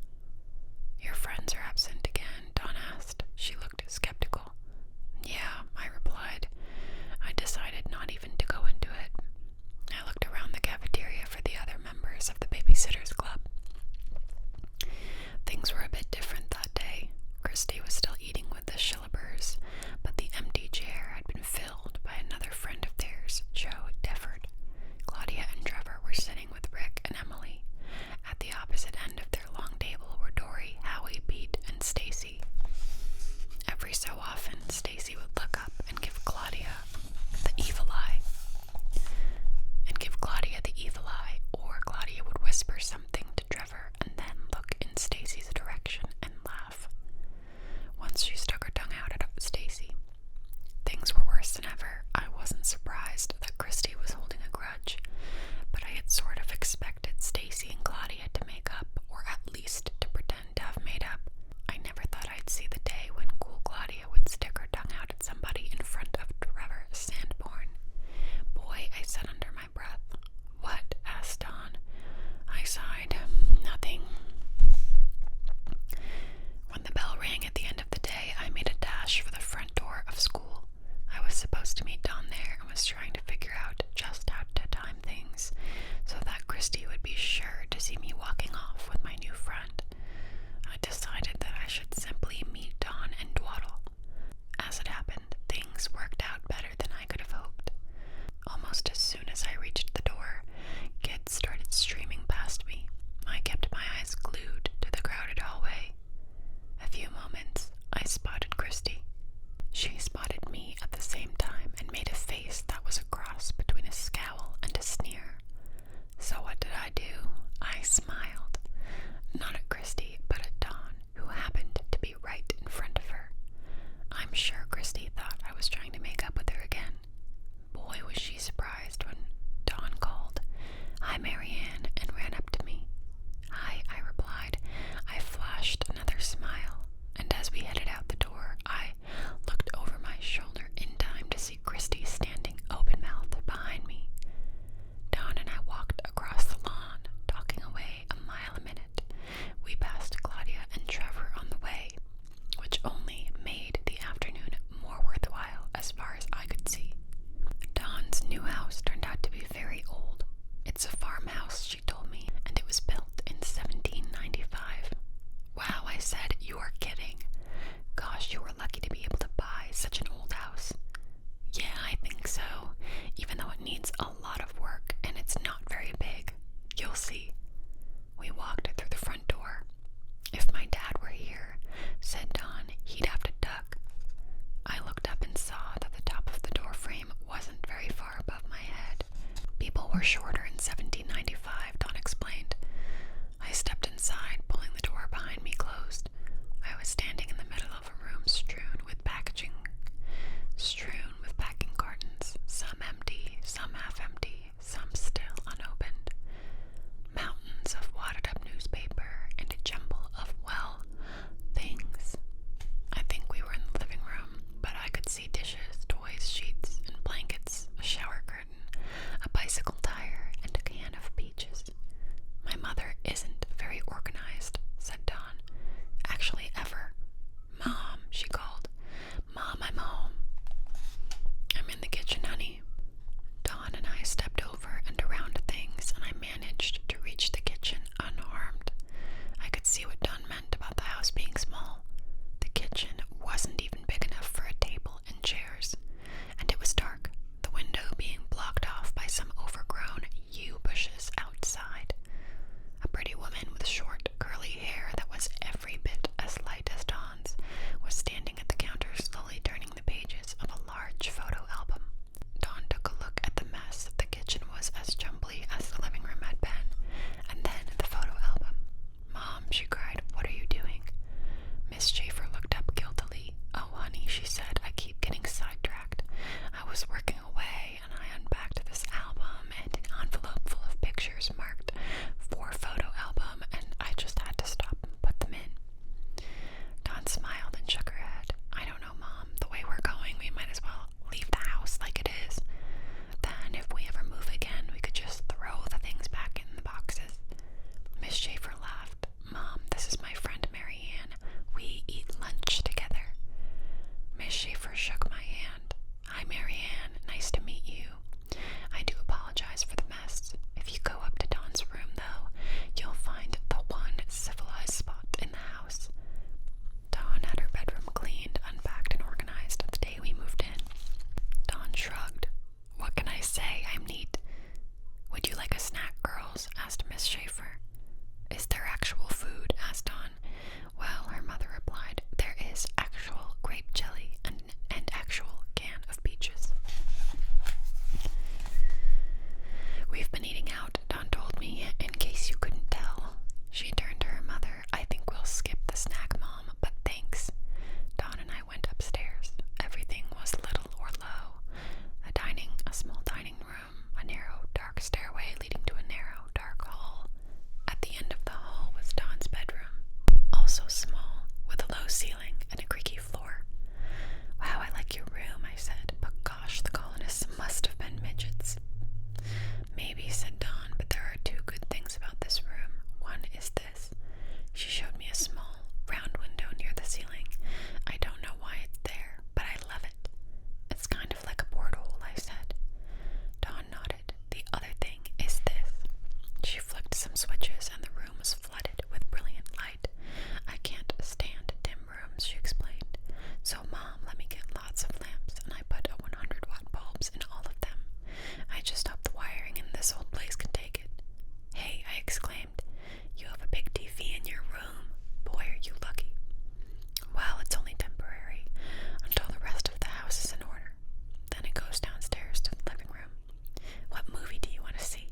"Your friends are absent again?" Dawn asked. She looked skeptical. "Yeah," I replied. I decided not even to go into it. I looked around the cafeteria for the other members of the Babysitters Club. Things were a bit different that day. Christy was still eating with the Schillipers, but the empty chair had been filled by another friend of theirs, Joe Defford. Claudia and Trevor were sitting with Rick and Emily. At the opposite end of their long table were Dory, Howie, Pete, and Stacy. Every so often, Stacy would look up and give Claudia the evil eye. Or Claudia would whisper something to Trevor and then look in Stacy's direction and laugh. Once she stuck her tongue out at Stacy. Things were worse than ever. I wasn't surprised that Christy was holding a grudge, but I had sort of expected Stacy and Claudia to make up, or at least to pretend to have made up. I never thought I'd see the day when cool Claudia would stick her tongue out at somebody in front of Trevor Sandborn. Boy, I said under my breath, People were shorter in 1795, Dawn explained. I stepped inside, pulling the door behind me closed. I was standing in the middle of a room strewn with packing cartons, some empty, some half empty, some still unopened. Mountains of wadded up newspaper and a jumble of, well, things. I think we were in the living room, but I could see dishes, toys, sheets, and blankets, a shower curtain, a bicycle tire, and a can of peaches. My mother isn't very organized, said Dawn. Actually, ever. Mom, she called. Mom, I'm home. I'm in the kitchen, honey. Dawn and I stepped over and around things, and I managed to reach the kitchen unharmed. I could see what Dawn meant about the house being small. The kitchen wasn't even big enough for a table and chairs, and it was dark, the window being blocked off by some overgrown yew bushes outside. A pretty woman with short, curly hair that was every bit as light as Dawn's was standing at the counter slowly turning the pages of a large photo album. Dawn took a look at the mess. The kitchen was as jumbly as the living room had been, and then the photo album. Mom, she cried, what are you doing? Miss Schaefer looked up guiltily. Oh, honey, she said, I keep getting sidetracked. I was working away, and I unpacked this album and an envelope full of pictures marked for photo album, and I just had to stop and put them in. Dawn smiled and shook her head. I don't know, Mom. The way we're going, we might as well leave the house like it is. Then, if we ever move again, we could just throw the things back in the boxes. Miss Schaefer laughed. Mom, this is my friend Mary Ann. We eat lunch together. Miss Schaefer shook my hand. Hi, Mary Ann. Nice to meet you. I do apologize for the mess. If you go up to Dawn's room, though, you'll find the one civilized spot in the house. Dawn had her bedroom cleaned, unpacked, and organized the day we moved in. Dawn shrugged. What can I say? I'm neat. Would you like a snack, girls? Asked Miss Schaefer. Is there actual food? Asked Dawn. Well, her mother replied, there is actual grape jelly and actual can of peaches. We've been eating out, Dawn told me, in case you couldn't tell. She turned to her mother. I think we'll skip the snack, Mom, but thanks. Dawn and I went upstairs. Everything was little or low. A small dining room, a narrow, dark stairway leading to a narrow, dark hall. At the end of the hall was Dawn's bedroom, also small, with a low ceiling and a creaky floor. Wow, I like your room, I said, but gosh, the colonists must have been midgets. Maybe, said Dawn, but there are two good things about this room. One is this. She showed me a small, round window near the ceiling. I don't know why it's there, but I love it. It's kind of like a porthole, I said. Dawn nodded. The other thing is this. She flicked some switches and the room was flooded with brilliant light. I can't stand dim rooms, she explained. So, Mom, let me get lots of lamps, and I put a 100-watt bulbs in all of them. I just hope the wiring in this old place can take it. Hey, I exclaimed. You have a big TV in your room. Boy, are you lucky. Well, it's only temporary, until the rest of the house is in order. Then it goes downstairs to the living room. What movie do you want to see?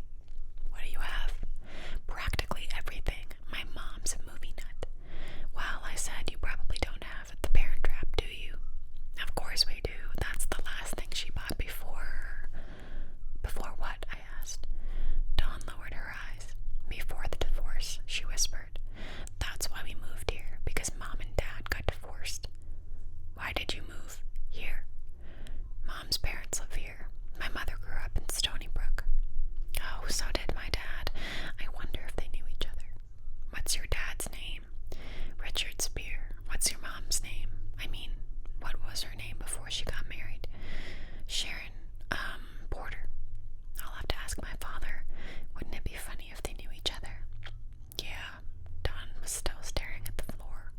What do you have? Practically everything. My mom's a movie nut. Well, I said, you probably don't have The Parent Trap, do you? Of course we do. That's the last thing she bought before... Before what? I asked. Dawn lowered her eyes. Before the divorce, she whispered. That's why we moved here, because Mom and Dad got divorced. Why did you move here? Mom's parents live here. My mother grew up in Stony Brook. Oh, so did my dad. I wonder if they knew each other. What's your dad's name? Richard Spear. What's your mom's name? I mean, what was her name before she got married? Sharon, Porter. I'll have to ask my father. Wouldn't it be funny if they knew each other? Yeah. Dawn was still staring at the floor.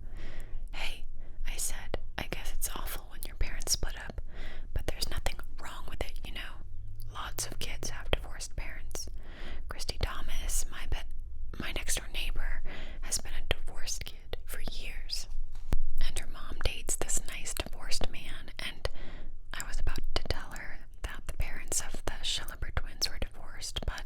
Hey, I said, I guess it's awful when your parents split up, but there's nothing wrong with it, you know. Lots of kids have divorced parents. Christy Thomas, my next-door neighbor, has been a divorced kid for years. And her mom dates this nice divorced man, and I was about to tell her that the parents of the Schilleber twins were divorced, but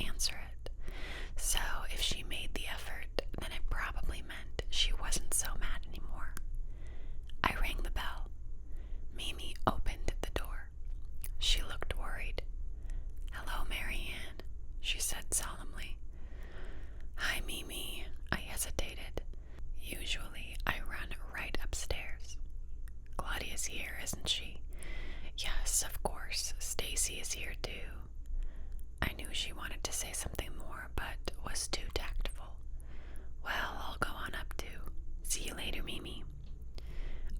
answer it. So if she made the effort, then it probably meant she wasn't so mad anymore. I rang the bell. Mimi opened the door. She looked worried. "Hello, Marianne," she said solemnly. "Hi, Mimi." I hesitated. Usually I run right upstairs. "Claudia's here, isn't she?" "Yes, of course. Stacy is here too." I knew she wanted to say something more, but was too tactful. "Well, I'll go on up too. See you later, Mimi."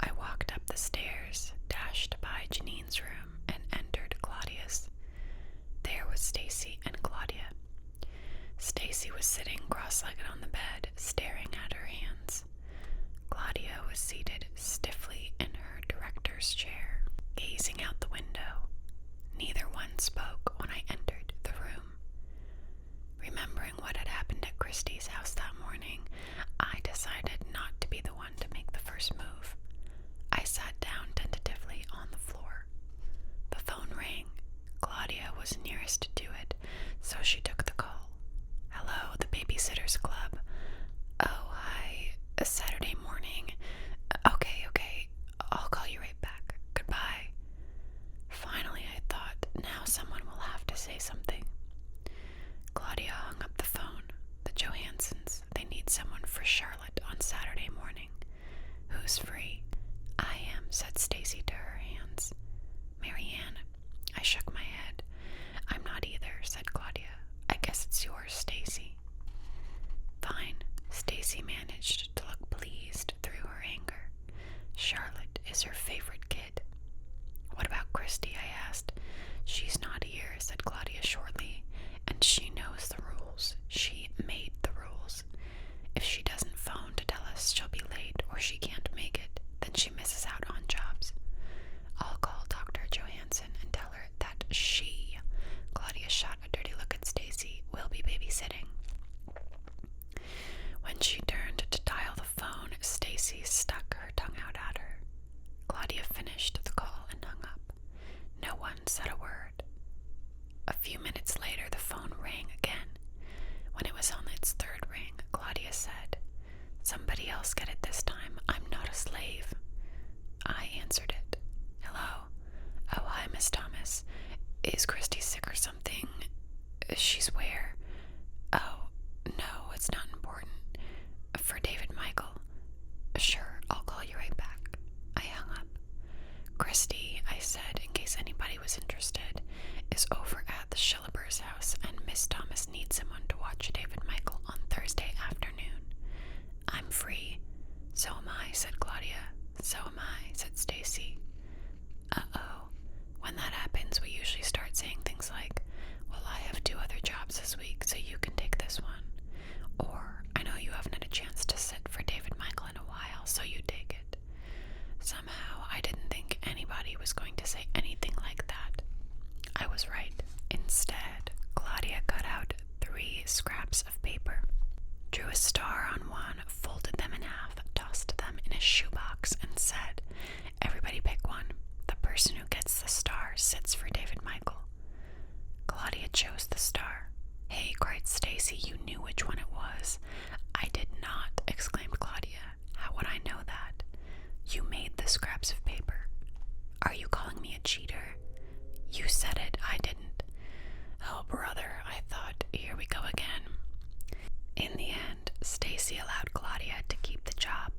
I walked up the stairs, dashed by Janine's room, and entered Claudia's. There was Stacy and Claudia. Stacy was sitting cross-legged on the bed, staring at her hands. Claudia was seated stiffly in her director's chair, gazing out the window. Neither one spoke when I entered the room. Remembering what had happened at Christy's house that morning, I decided not to be the one to make the first move. I sat down tentatively on the floor. The phone rang. Claudia was nearest to it, so she took the call. "Hello, the Babysitters Club." "Oh, hi. A Saturday morning. Okay. I'll call you right back. Goodbye." Finally, I thought, now someone will have to say something. Claudia hung up the phone. "The Johansons. They need someone for Charlotte on Saturday morning. Who's free?" "I am," said Stacy to her hands. "Marianne." I shook my head. "I'm not either," said Claudia. "I guess it's yours, Stacy." "Fine." Stacy managed to look pleased through her anger. "Charlotte is her favorite kid." "What about Christy?" I asked. "She's not here," said Claudia shortly, "and she knows the rules. She made the rules. If she doesn't phone to tell us she'll be late or she can't make it, then she misses out on jobs. I'll call Dr. Johansson and tell her that she," Claudia shot a dirty look at Stacy, "will be babysitting." When she turned to dial the phone, Stacy stuck her tongue out at her. Claudia finished the call and hung up. No one said a word. A few minutes later, the phone rang again. When it was on its third ring, Claudia said, "Somebody else get it this time. I'm not a slave." I answered it. "Hello. Oh, hi, Miss Thomas. Is Christy sick or something? She's where?" "Oh, no, it's not important. For David Michael." "Sure, I'll call you right back." I hung up. "Christy," I said, in case anybody was interested, "is over at the Schillebers' house, and Miss Thomas needs someone to watch David Michael on Thursday afternoon. I'm free." "So am I," said Claudia. "So am I," said Stacy. Uh-oh. When that happens, we usually start saying things like, "Well, I have 2 other jobs this week, so you can take this one." Or, "I know you haven't had a chance to sit for David Michael in a while, so you take it." Somehow, I didn't think anybody was going to say anything like that. I was right. Instead, Claudia cut out 3 scraps of paper, drew a star on one, folded them in half, tossed them in a shoebox, and said, "Everybody pick one. The person who gets the star sits for David Michael." Claudia chose the star. "Hey," cried Stacy, "you knew which one it was." "I did not," exclaimed Claudia. "How would I know that?" "You made the scraps of paper." "Are you calling me a cheater?" "You said it, I didn't." Oh, brother, I thought, here we go again. In the end, Stacy allowed Claudia to keep the job.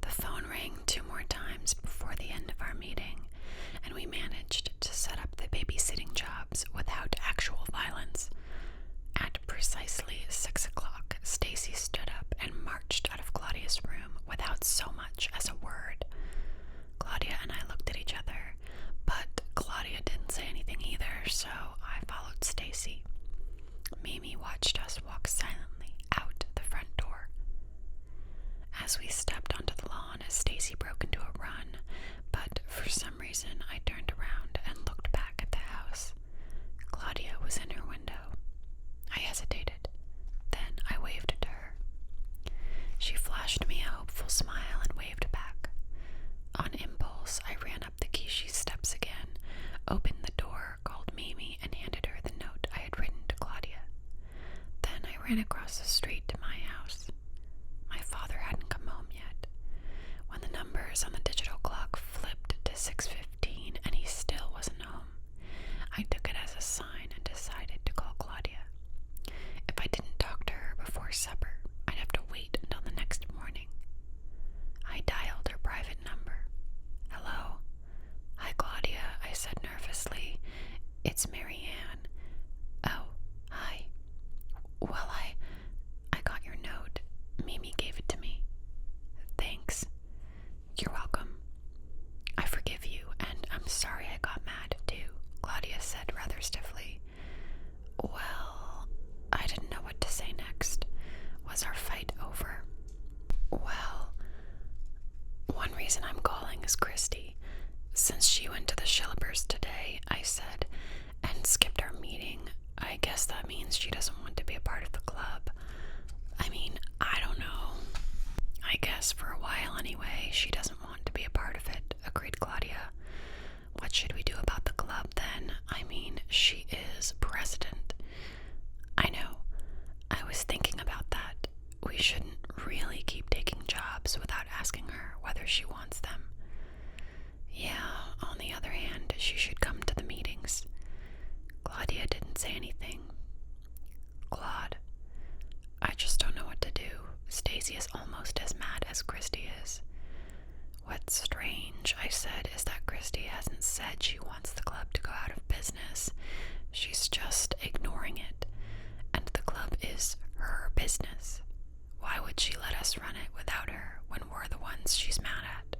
The phone rang 2 more times before the end of our meeting, and we managed to set up the babysitting jobs without actual violence. At precisely 6 o'clock, Stacy stood up and marched out of Claudia's room without so much as a word. Claudia and I looked at each other, but Claudia didn't say anything either, so I followed Stacy. Mimi watched us walk silently out the front door. As we stepped onto the lawn, Stacy broke into a run, but for some reason I turned around and looked back at the house. Claudia was in her window. I hesitated. Then I waved to her. She flashed me a hopeful smile and waved back. On impulse, I ran up the Kishi steps again, opened the door, called Mimi, and handed her the note I had written to Claudia. I ran across the street to my house. My father hadn't come home yet. When the numbers on the digital clock flipped to 6:15 and he still wasn't home, I took it as a sign and decided to call Claudia. If I didn't talk to her before supper, I'd have to wait until the next morning. I dialed her private number. "Hello?" "Hi, Claudia," I said nervously. "It's Marianne." "Oh, hi. Well, I got your note. Mimi gave it to me." "Thanks." "You're welcome. I forgive you, and I'm sorry I got mad, too," Claudia said rather stiffly. Well, I didn't know what to say next. Was our fight over? "Well, one reason I'm calling is Christy. Since she went to the Schillipers today," I said, "and skipped our meeting, I guess that means she doesn't want to be a part of the club. I mean, I don't know. I guess for a while anyway, she doesn't want to be a part of it," agreed Claudia. "What should we do about the club then? I mean, she is president." "I know. I was thinking about that. We shouldn't really keep taking jobs without asking her whether she wants them." "Yeah, on the other hand, she should come to the meetings." Claudia didn't say anything. "Claude, I just don't know what to do. Stacy is almost as mad as Christy is." "What's strange," I said, "is that Christy hasn't said she wants the club to go out of business. She's just ignoring it. And the club is her business. Why would she let us run it without her when we're the ones she's mad at?"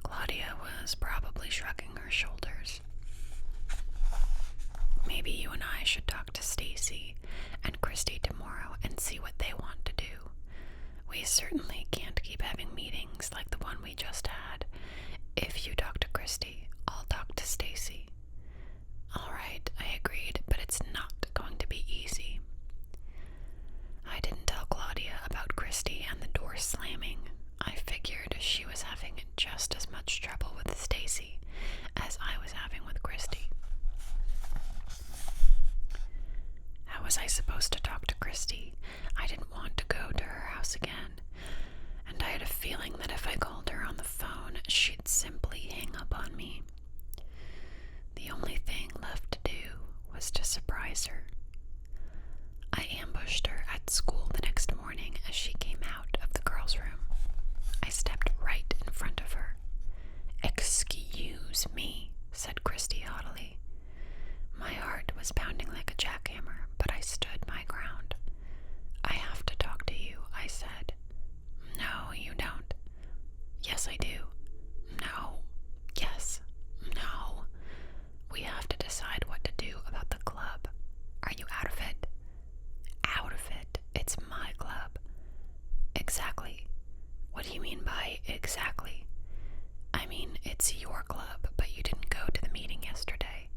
Claudia was probably shrugging her shoulders. "Maybe you and I should talk to Stacy and Christy tomorrow and see what they want to do. We certainly can't keep having meetings like the one we just had. If you talk to Christy, I'll talk to Stacy." "All right," I agreed, "but it's not going to be easy." I didn't tell Claudia about Christy and the door slamming. I figured she was having just as much trouble with Stacy as I was having with Christy. How was I supposed to talk to Christy? I didn't want to go to her house again, and I had a feeling that if I called her on the phone, she'd simply hang up on me. The only thing left to do was to surprise her. I ambushed her at school the next morning as she came out of the girls' room. I stepped right in front of her. "Excuse me," said Christy haughtily. My heart was pounding like a jackhammer, but I stood my ground. "I have to talk to you," I said. "No, you don't." "Yes, I do." "No." "Yes." "No." "We have to decide what to do about the club. Are you out of it?" "Out of it? It's my club." "Exactly. What do you mean by exactly?" "I mean, it's your club, but you didn't go to the meeting yesterday."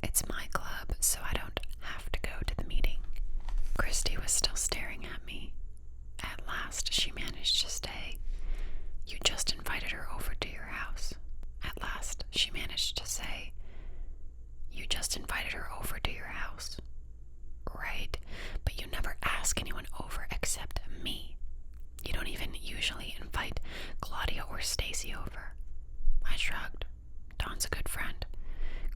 "It's my club, so I don't have to go to the meeting." Christy was still staring at me. At last, she managed to stay. "You just invited her over to your house." At last, she managed to say. "You just invited her over to your house." "Right, but you never ask anyone over except me. You don't even usually invite Claudia or Stacy over." I shrugged. Dawn's a good friend.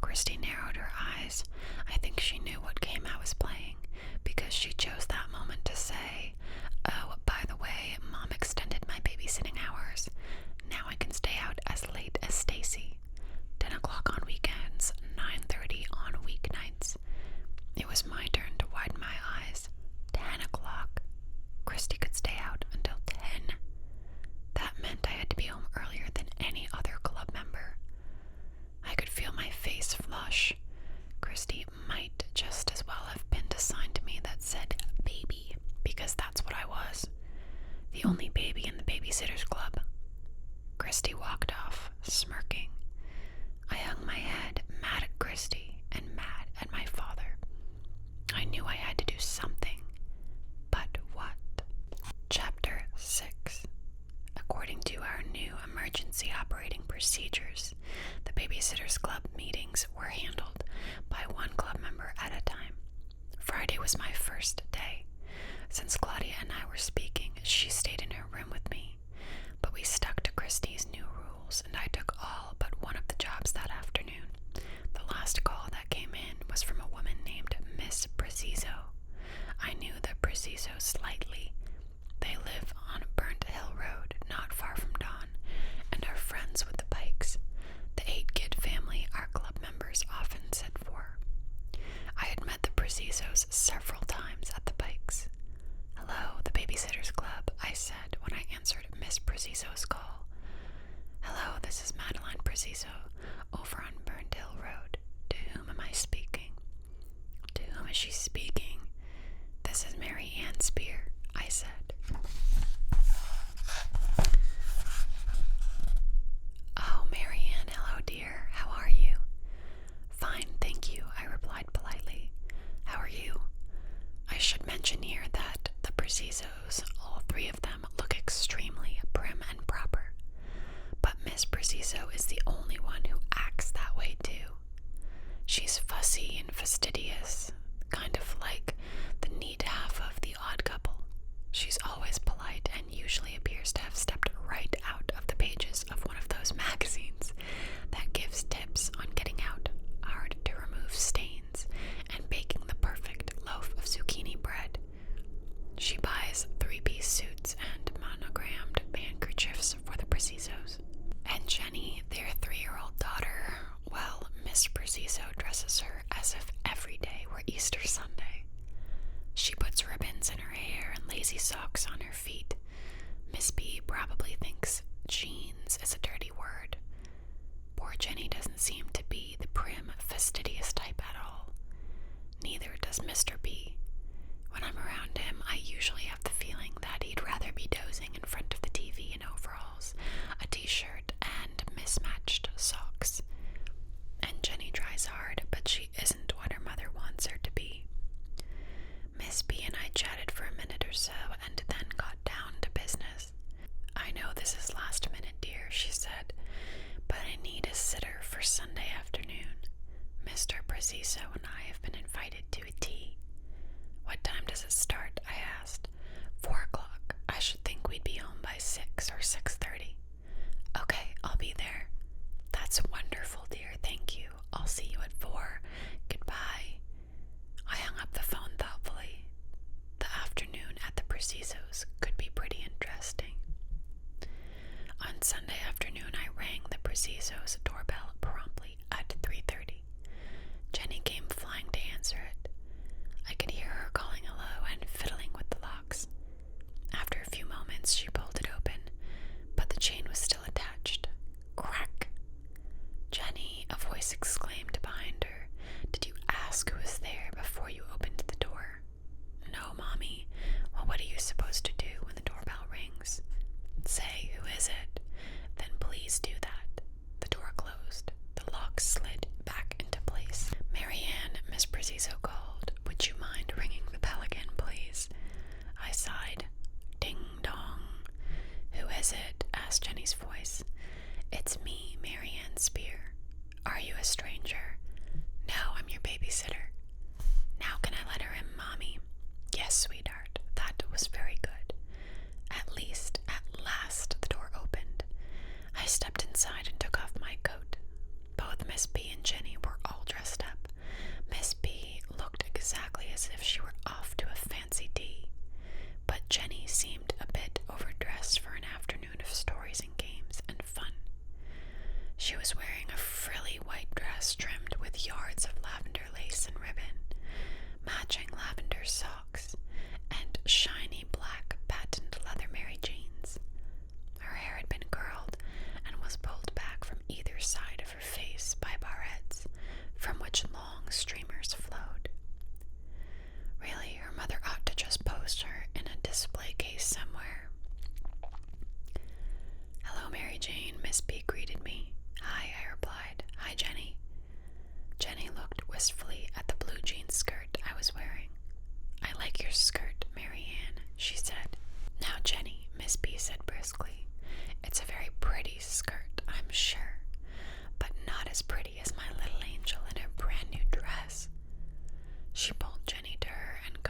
Christy narrowed her eyes. I think she knew what game I was playing, because she chose that moment to say, "Oh, by the way, Mom extended my babysitting hours. Now I can stay out as late as Stacy. 10 o'clock on weekends, 9:30 on weeknights." It was my turn to widen my eyes. 10 o'clock. Christy could stay out until 10. That meant I had to be home earlier than any other club member. I could feel my face flush. Christy might just as well have pinned a sign to me that said "baby," because that's what I was. The only baby in the Babysitters Club. Christy walked off, smirking. I hung my head, mad at Christy and mad at my father. I knew I had to do something. But what? Chapter 6. According to our new emergency operating procedures, the Babysitters Club meetings were handled by one club member at a time. was my first day. Since Claudia and I were speaking, she stayed in her room with me, but we stuck to Christie's new rules, and I took all but one of the jobs that afternoon. The last call that came in was from a woman named Miss Preciso. I knew the Precisos slightly. They live on Burnt Hill Road, not far from Dawn, and are friends with the Pikes, the 8-kid family our club members often said for. I had met the Precisos several times at the Pikes. "Hello, the Babysitters Club," I said when I answered Miss Preciso's call. "Hello, this is Madeline Preciso, over on Burnt Hill Road. To whom am I speaking?" "To whom is she speaking?" "This is Mary Ann Spear," I said. "Oh, Mary Ann, hello dear, how are you?" "Fine, thank you," I replied politely. "How are you?" I should mention here that the Precisos, all three of them, look extremely prim and proper. But Miss Preciso is the only one who acts that way too. She's fussy and fastidious, kind of like the neat half of The Odd Couple. She's always polite and usually appears to have stepped right out of the pages of one of those magazines that gives tips on getting out hard to remove stains and baking the perfect loaf of zucchini bread. She buys 3-piece suits and monogrammed handkerchiefs for the Precisos. And Jenny, their 3-year-old daughter, well, Miss Preciso dresses her as if every day were Easter Sunday. She puts ribbons in her hair and lazy socks on her feet. Miss B probably thinks jeans is a dirty word. Poor Jenny doesn't seem to be the prim, fastidious type at all. Neither does Mr. B. When I'm around him, I usually have the feeling that he'd rather be dozing in front of the TV in overalls, a t-shirt, and mismatched socks. And Jenny tries hard, but she isn't what her mother wants her to be. Miss B and I chatted for a minute or so and then got down to business. "I know this is last minute, dear," she said, "but I need a sitter for Sunday afternoon. Mr. Preciso and I have been invited to a tea." "What time does it start?" I asked. 4 o'clock. I should think we'd be home by 6 or 6:30. "Okay, I'll be there." "That's wonderful, dear. Thank you. I'll see you at 4. Goodbye." I hung up the phone thoughtfully. The afternoon at the Precisos could be pretty interesting. On Sunday afternoon, I rang the Precisos' doorbell promptly at 3:30. Jenny came flying to answer it. I could hear her calling hello and fiddling with the locks. After a few moments, she pulled it open, but the chain was still attached. Crack! "Jenny," a voice exclaimed behind her, "did you ask who was there before you opened the door?" "No, Mommy." "Well, what are you supposed to do when the doorbell rings?" "Say, who is it?" "Then please do that." The door closed. The lock slid back into place. "Mary Ann," Miss Preciso called, "would you mind ringing the bell again, please?" I sighed. Ding dong. "Who is it?" asked Jenny's voice. "It's me, Mary Ann Spear." "Are you a stranger?" "No, I'm your babysitter." "Now can I let her in, Mommy?" "Yes, sweetheart. That was very good." At last, the door opened. I stepped inside and took off my coat. Both Miss B and Jenny were all dressed up. Miss B looked exactly as if she were off to a fancy tea, but Jenny seemed a bit overdressed for an afternoon of stories and games and fun. She was wearing a frilly white dress trimmed with yards of lavender lace and ribbon, matching lavender socks, and shiny black patent leather Mary Janes. Her hair had been curled and was pulled back from either side of her face by barrettes, from which long streamers flowed. Really, her mother ought to just post her in a display case somewhere. "Hello, Mary Jane," Miss B greeted me. "Hi," I replied. "Hi, Jenny." Jenny looked wistfully at the blue jean skirt I was wearing. "I like your skirt, Mary Ann," she said. "Now, Jenny," Miss B said briskly, "it's a very pretty skirt, I'm sure, but not as pretty as my little angel in her brand new dress." She pulled Jenny to her and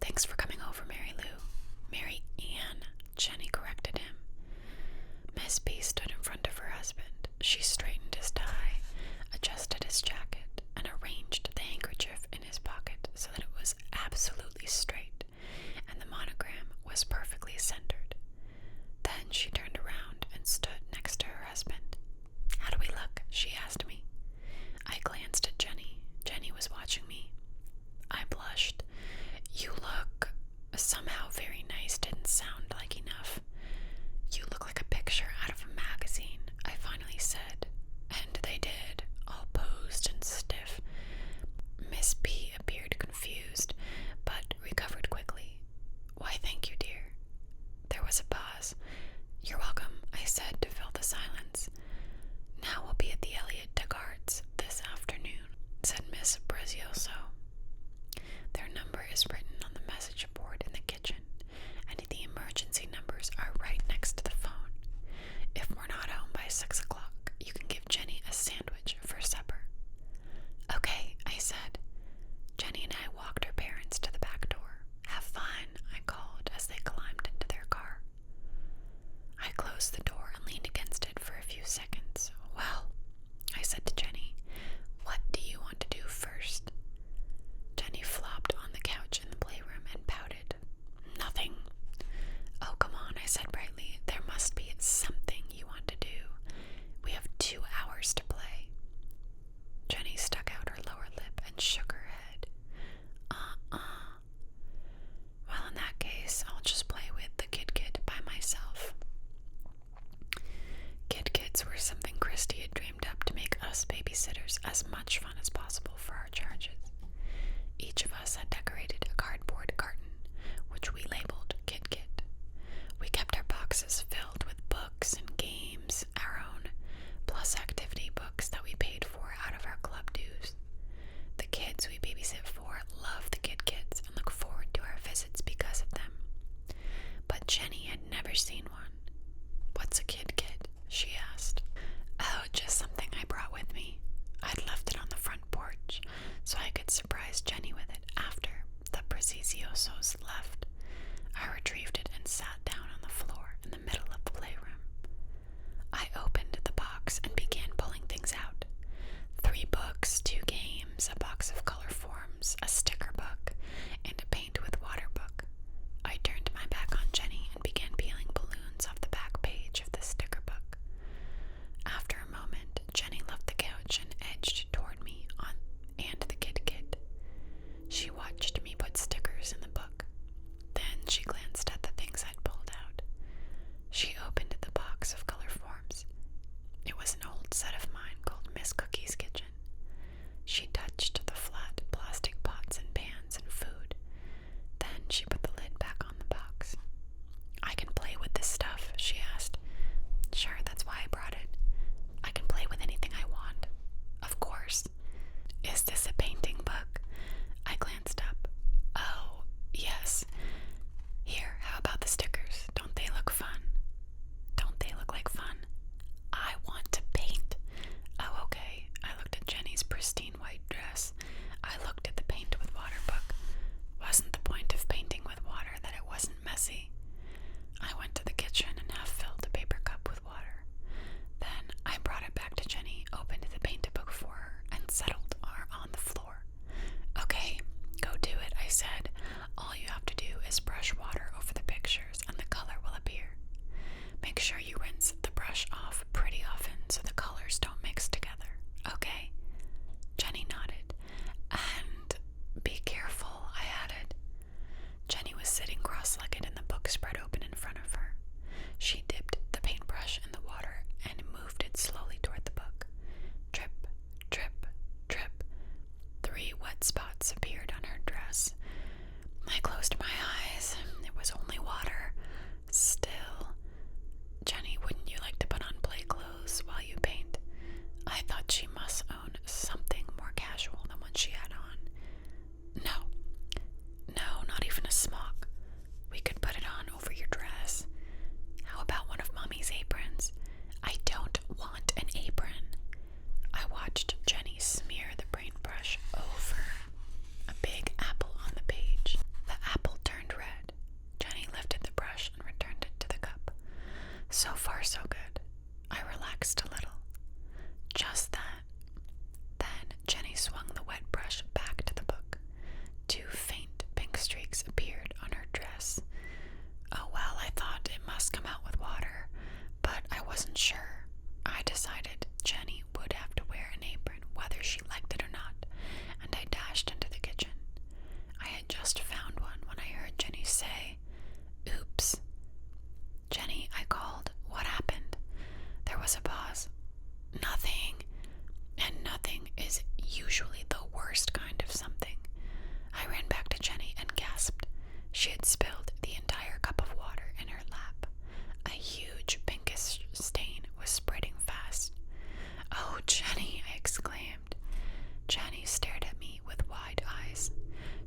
Thanks for coming over, Mary Lou. Mary Ann, Jenny corrected him. Miss B stood in front of her husband. She straightened his tie, adjusted his jacket, and arranged the handkerchief in his pocket so that it was absolutely straight, and the monogram was perfectly centered. Then she turned around and stood next to her husband. "How do we look?" she asked me. I glanced at Jenny. Jenny was watching me. I blushed. "You look somehow very nice didn't sound like enough. You look like a picture out of a magazine," I finally said. And they did, all posed and stiff. Miss B appeared confused, but recovered quickly. "Why, thank you, dear." There was a pause. "You're welcome," I said to fill the silence. "Now we'll be at the Elliott Taggard's this afternoon," said Miss Prezioso. "Their number is written on the message board in the kitchen, and the emergency numbers are right next to the phone. If we're not home by 6 o'clock, you can give Jenny a sandwich for supper." "Okay," I said. Jenny and I walked her parents to the back door. "Have fun," I called as they climbed into their car. I closed the door and leaned against it for a few seconds. "Well," I said to Jenny, "what do you want to do first?" Jenny flopped on the couch in the playroom and pouted. "Nothing." "Oh, come on," I said brightly. "There must be something you want to do. We have 2 hours to play." Jenny stuck out her lower lip and shook her head. Well, in that case, I'll just play with the Kid by myself." Kids were something Christy had dreamed up to make us babysitters as much fun as possible for our charges.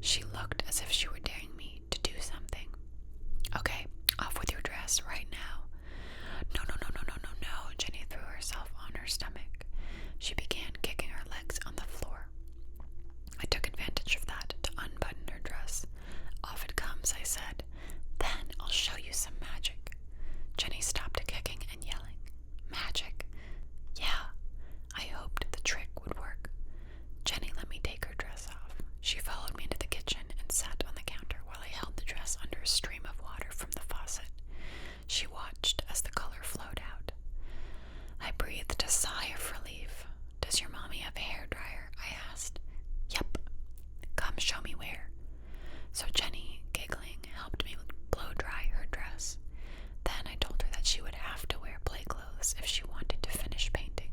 She looked as if she were daring me to do something. "Okay, off with your dress right now." No, no, no, no, no, no, no. Jenny threw herself on her stomach. She began kicking her legs on the floor. I took advantage of that to unbutton her dress. "Off it comes," I said. "Then I'll show you some magic." Jenny stopped kicking and yelling. "Magic?" "Yeah." I hoped the trick would work. Jenny let me take her dress off. She followed me into the kitchen and sat on the counter while I held the dress under a stream of water from the faucet. She watched as the color flowed out. I breathed a sigh of relief. "Does your mommy have a hairdryer?" I asked. "Yep." "Come show me where." So Jenny, giggling, helped me blow dry her dress. Then I told her that she would have to wear play clothes if she wanted to finish painting.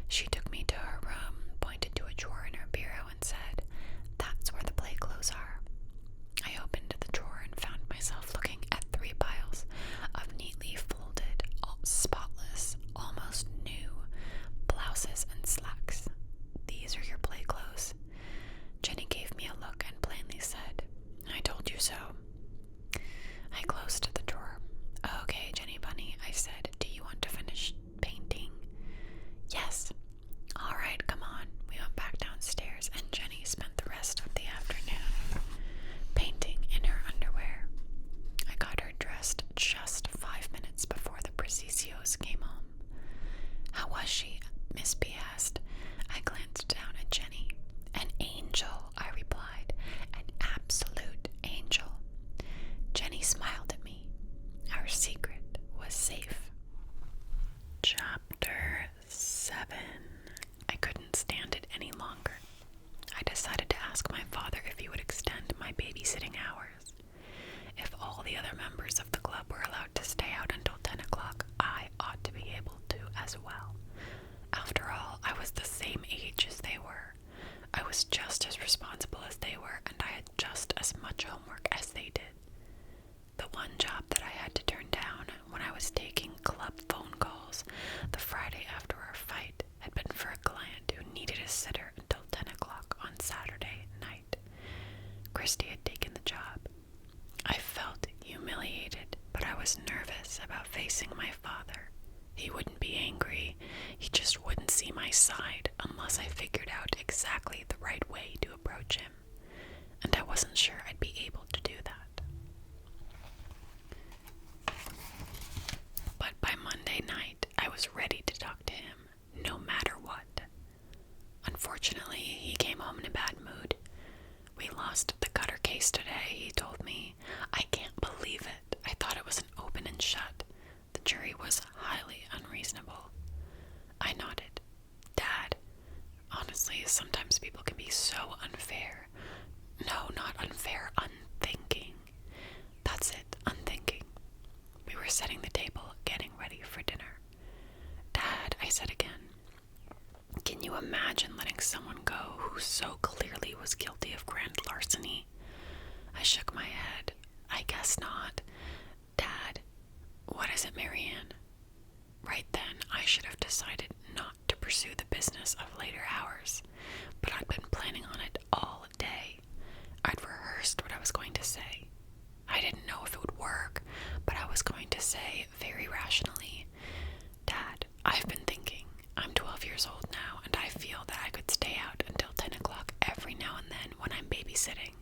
She took me to her room, pointed to a drawer in her bureau, and said, "That's where the play clothes are." I opened the drawer and found myself looking at 3 piles of neatly folded, spotless, almost new blouses and slacks. "These are your play clothes." Jenny gave me a look and plainly said, "I told you so." I closed the drawer. "Okay, Jenny Bunny," I said, "do you want to finish painting?" "Yes." "All right, come on." We went back downstairs, and Jenny spent the rest of the afternoon painting in her underwear. I got her dressed just 5 minutes before the Precisios came home. "How was she?" Miss B asked. I glanced down at Jenny. "An angel," I replied. "An absolute angel." Jenny smiled at me. Our secret was safe. Chapter 7. I couldn't stand it any longer. I decided to ask my father if he would extend my babysitting hours. If all the other members of the club were allowed to stay out until 10 o'clock, I ought to be able to as well. After all, I was the same age as they were. I was just as responsible as they were, and I had just as much homework as they did. The one job that I had to turn down when I was taking club phone calls the Friday after our fight had been for a client who needed a sitter until 10 o'clock on Saturday night. Christy had taken the job. I felt humiliated, but I was nervous about facing my father. He wouldn't be angry. He just wouldn't see my side unless I figured out exactly the right way to approach him. And I wasn't sure I'd be able to do that. But by Monday night, I was ready to talk to him, no matter what. Unfortunately, he came home in a bad mood. "We lost the Cutter case today," he told me. "I can't believe it. I thought it was an open and shut. The jury was highly unreasonable." I nodded. "Dad, honestly, sometimes people can be so unfair." "No, not unfair, unthinking." "That's it, unthinking." We were setting the table, getting ready for dinner. "Dad," I said again, "can you imagine letting someone go who so clearly was guilty of grand larceny?" I shook my head. "I guess not." "Dad, what is it, Marianne?" Right then, I should have decided not to pursue the business of later hours, but I'd been planning on it all day. I'd rehearsed what I was going to say. I didn't know if it would work, but I was going to say very rationally, "Dad, I've been thinking. I'm 12 years old now, and I feel that I could stay out until 10 o'clock every now and then when I'm babysitting.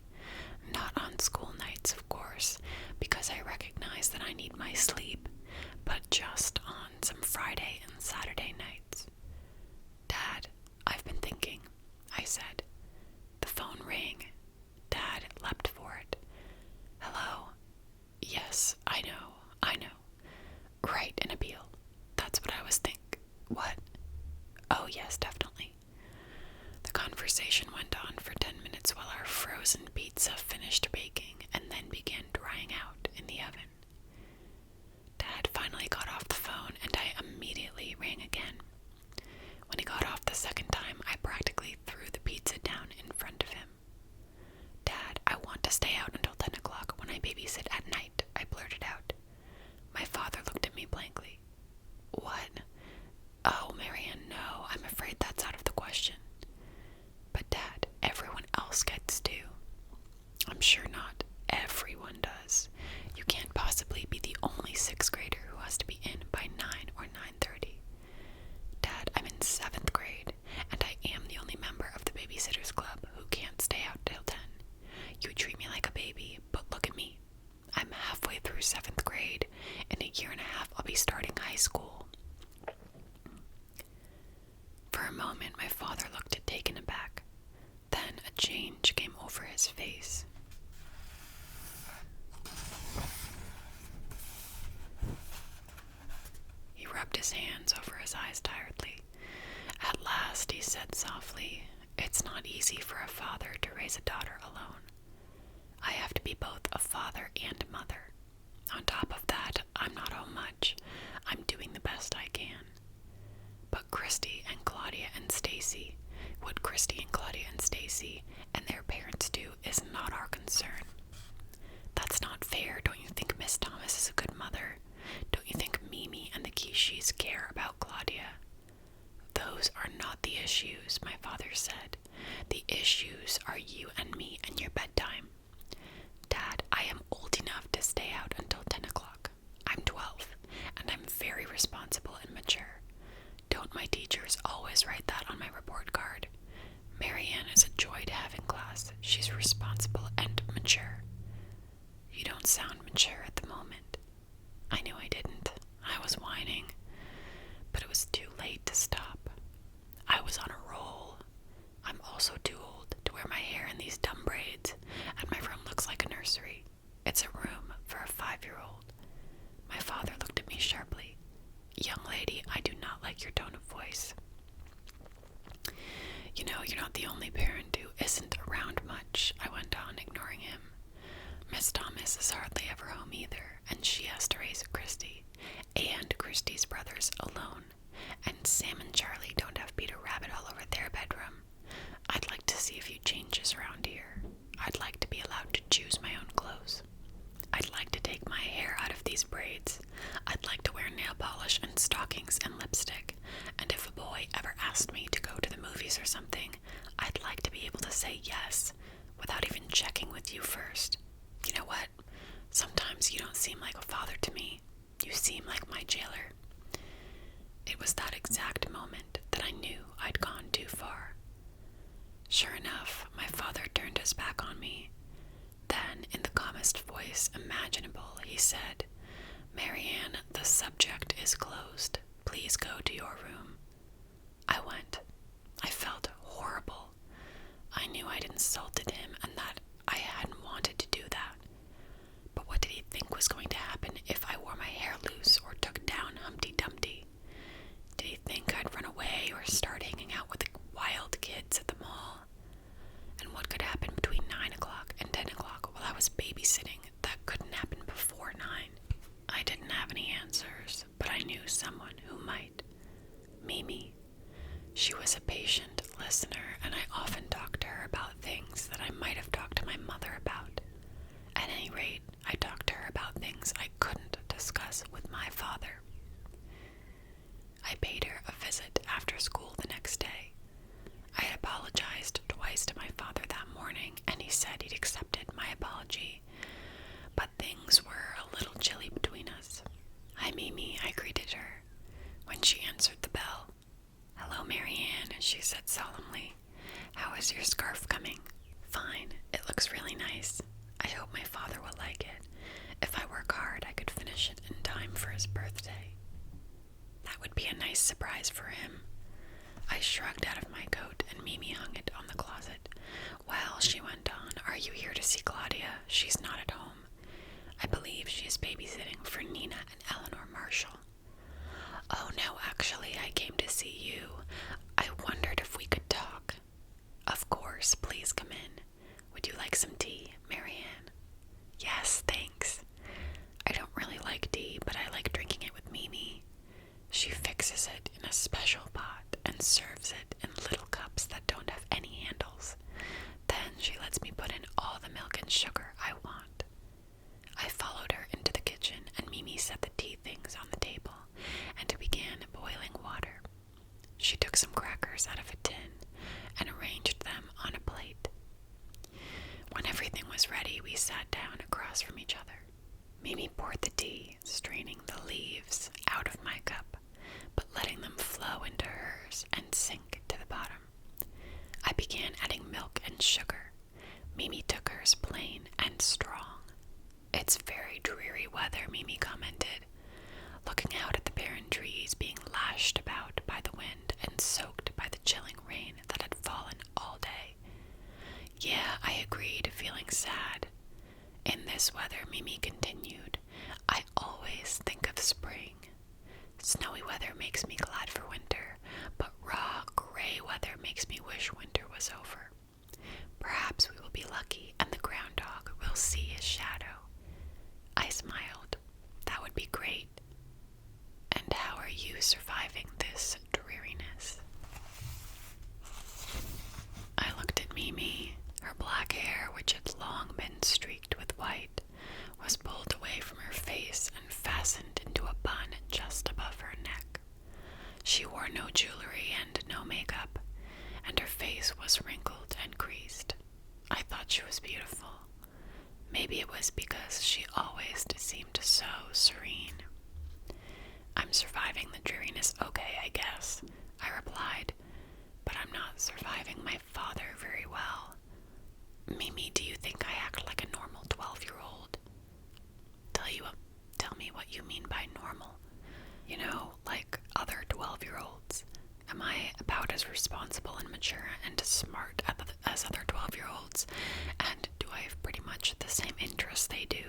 Not on school nights, of course, because I recognize that I need my sleep, but just on some Friday and Saturday nights." "Dad, I've been thinking," I said. The phone rang. Dad leapt for it. "Hello?" "Yes, I know. Right, an appeal. That's what I was What?" "Oh, yes, definitely." The conversation went on for 10 minutes while our frozen pizza finished baking and then began drying out in the oven. Dad finally got off the phone, and I immediately rang again. When he got off the second time, I practically threw the pizza down in front of him. "Dad, I want to stay out until 10 o'clock when I babysit at night," I blurted out. My father looked at me blankly. "What?" "Oh, Marianne, no, I'm afraid that's out of the question." "But Dad, everyone else gets to." father's face. He rubbed his hands over his eyes tiredly. At last he said softly, "It's not easy for a father to raise a daughter alone. I have to be both a father and a mother. On top of that, I'm not home much. I'm doing the best I can. But Christy and Claudia and Stacy, what Christy and Claudia and Stacy and their parents do is not our concern. That's not fair. Don't you think Miss Thomas is a good mother? Don't you think Mimi and the Kishis care about Claudia? Those are not the issues," my father said. "The issues are you and me and your bedtime. Dad, I am old enough to stay out until 10 o'clock. I'm 12, and I'm very responsible and mature. Don't my teachers always write that on my report card? Marianne is a joy to have in class. She's responsible and mature." "You don't sound mature at the moment." I knew I didn't. I was whining. But it was too late to stop. I was on a roll. I'm also too old to wear my hair in these dumb braids, and my room looks like a nursery. It's a room for a 5-year-old. My father looked at me sharply. "Young lady, I do not like your tone of voice. You know, you're not the only parent who isn't around much," I went on, ignoring him. "Miss Thomas is hardly ever home either, and she has to raise Christy and Christy's brothers alone. And Sam and Charlie don't have Peter Rabbit all over their bedroom. I'd like to see a few changes around here. I'd like to be allowed to choose my own clothes. I'd like to take my hair out of these braids. I'd like to wear nail polish and stockings and lipstick. And if a boy ever asked me to go to the movies or something, I'd like to be able to say yes, without even checking with you first. You know what? Sometimes you don't seem like a father to me. You seem like my jailer." It was that exact moment that I knew I'd gone too far. Sure enough, my father turned his back on me. Then, in the calmest voice imaginable, he said, "Marianne, the subject is closed. Please go to your room." I went. I felt horrible. I knew I'd insulted him and that I hadn't wanted to do that. But what did he think was going to happen if I wore my hair loose or took down Humpty Dumpty? Did he think I'd run away or start hanging out with the wild kids at the mall? And what could happen between 9 o'clock and 10 o'clock while I was babysitting that couldn't happen before 9? I didn't have any answers, but I knew someone who might. Mimi. She was a patient listener, and I often talked to her about things that I might have talked to my mother about. At any rate, I talked to her about things I couldn't discuss with my father. I paid her a visit after school the next day. I had apologized twice to my father that morning, and he said he'd accepted my apology. But things were a little chilly between us. "Hi, Mimi," I greeted her. When she answered the bell, "Hello, Marianne," she said solemnly. "How is your scarf coming?" "Fine. It looks really nice. I hope my father will like it. If I work hard, I could finish it in time for his birthday." That would be a nice surprise for him. I shrugged out of my coat and Mimi hung it on the closet. "Well," she went on, "are you here to see Claudia? She's not at home. I believe she is babysitting for Nina and Eleanor Marshall." "Oh no, actually, I came to see you. I wondered if we could talk." "Of course, please come in. Would you like some tea, Marianne?" "Yes, thanks. I don't really like tea, but I like drinking it with Mimi. She fixes it in a special pot and serves it in little cups that don't have any handles. Then she lets me put in all the milk and sugar I want." I followed her into the kitchen, and Mimi set the tea things on the table and began boiling water. She took some crackers out of a tin and arranged them on a plate. When everything was ready, we sat down across from each other. Mimi poured the tea, straining the leaves out of my cup, but letting them flow into hers and sink to the bottom. I began adding milk and sugar. Mimi took hers plain and strong. "It's very dreary weather," Mimi commented, looking out at the barren trees being lashed about by the wind and soaked by the chilling rain that had fallen all day. "Yeah," I agreed, this weather, Mimi continued, I always think of spring. Snowy weather makes me glad for winter, but raw, gray weather makes me wish winter was over. Perhaps we will be lucky and the groundhog will see his shadow. I smiled. That would be great. And how are you surviving this dreariness? I looked at Mimi. Her black hair, which had long been streaked with white, was pulled away from her face and fastened into a bun just above her neck. She wore no jewelry and no makeup, and her face was wrinkled and creased. I thought she was beautiful. Maybe it was because she always seemed so serene. I'm surviving the dreariness okay, I guess, I replied, but I'm not surviving my father very well. Mimi, do you think I act like a normal 12-year-old? Tell me what you mean by normal. You know, like other 12-year-olds. Am I about as responsible and mature and smart as other 12-year-olds? And do I have pretty much the same interests they do?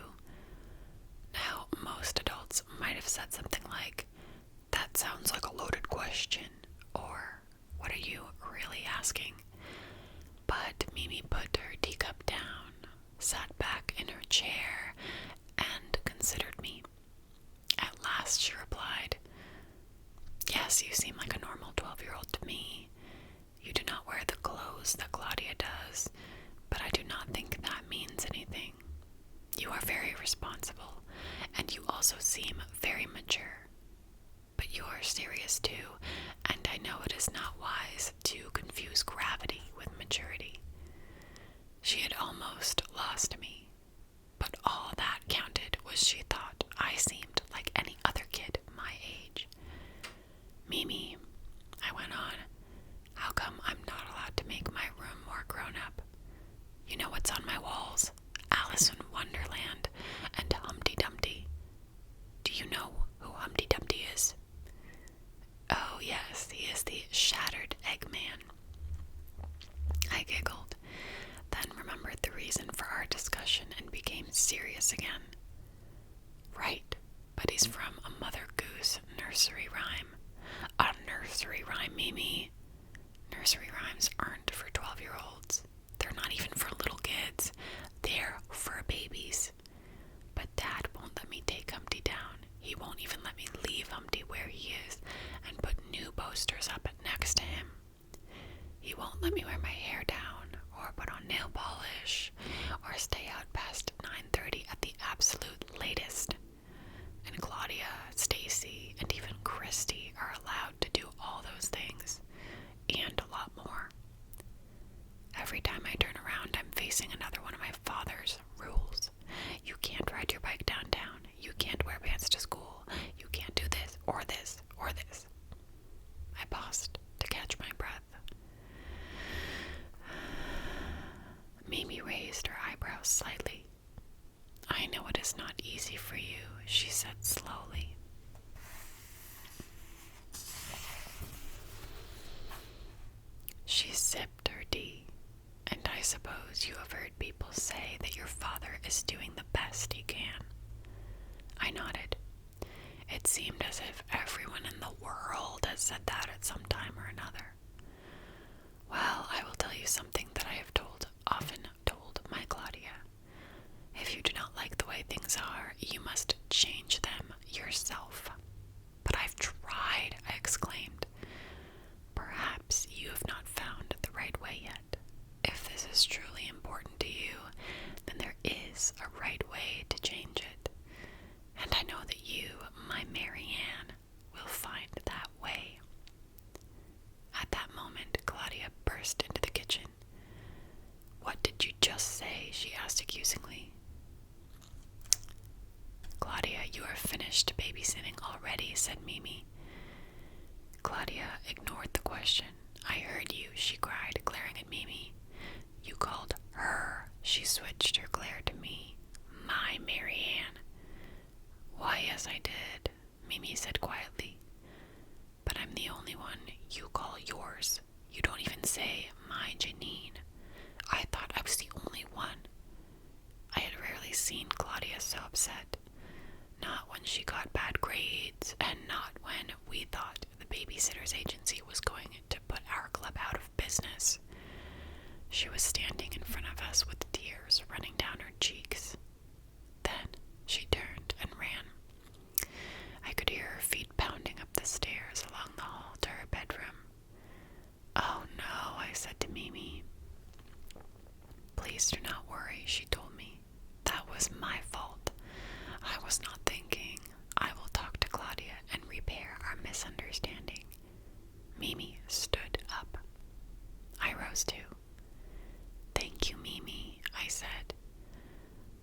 Now, most adults might have said something like, that sounds like a loaded question, or what are you really asking? But Mimi put her teacup down, sat back in her chair, and considered me. At last she replied, yes, you seem like a normal 12-year-old to me. You do not wear the clothes that Claudia does, but I do not think that means anything. You are very responsible, and you also seem very mature. But you are serious too, and I know it is not wise to confuse gravity with maturity. She had almost lost me, but all that counted was she thought I seemed like any other kid my age. Mimi, I went on, how come I'm not allowed to make my room more grown up? You know what's on my walls? Alice in Wonderland and Humpty Dumpty. Do you know who Humpty Dumpty is? Oh yes, he is the shattered Eggman. I giggled, then remembered the reason for our discussion and became serious again. Right, but he's from a Mother Goose nursery rhyme. A nursery rhyme, Mimi. Nursery rhymes aren't for 12-year-olds. They're not even for little kids. They're for babies. But Dad won't let me take Humpty down. He won't even let me leave Humpty where he is and put new posters up next to him. He won't let me wear my hair down or put on nail polish or stay out past 9:30 at the absolute latest. And Claudia, Stacy, and even Christy are allowed to do all those things and a lot more. Every time I turn around, I'm facing another one of my father's rules. You can't ride your bike downtown. You can't wear pants to school. You can't do this or this or this. I paused to catch my breath. Mimi raised her eyebrows slightly. I know it is not easy for you, she said slowly. She sipped her tea. And I suppose you have heard people say that your father is doing the best he can. I nodded. It seemed as if everyone in the world had said that at some time or another. Well, I will tell you something that I have often told my Claudia. If you do not like the way things are, you must change them yourself. But I've tried, I exclaimed. Perhaps you have not found the right way yet. If this is truly important to you, then there is a right way to change it. And I know that you, my Marianne, will find that way. At that moment, Claudia burst into the kitchen. What did you just say? She asked accusingly. Claudia, you are finished babysitting already, said Mimi. Claudia ignored the question. I heard you, she cried, glaring at Mimi. You called her. She switched her glare to me. My Marianne. Why, yes, I did, Mimi said quietly. But I'm the only one you call yours. You don't even say my Janine. I thought I was the only one. I had rarely seen Claudia upset. Not when she got bad grades, and not when we thought the Babysitters agency was going to put our club out of business. She was standing in front of us with tears running down her cheeks. Then she turned and ran. I could hear her feet pounding up the stairs along the hall to her bedroom. "Oh no," I said to Mimi. "Please do not worry," she told me. "That was my fault. I was not thinking. I will talk to Claudia and repair our misunderstanding." Mimi stood up. I rose too. "Thank you, Mimi," I said.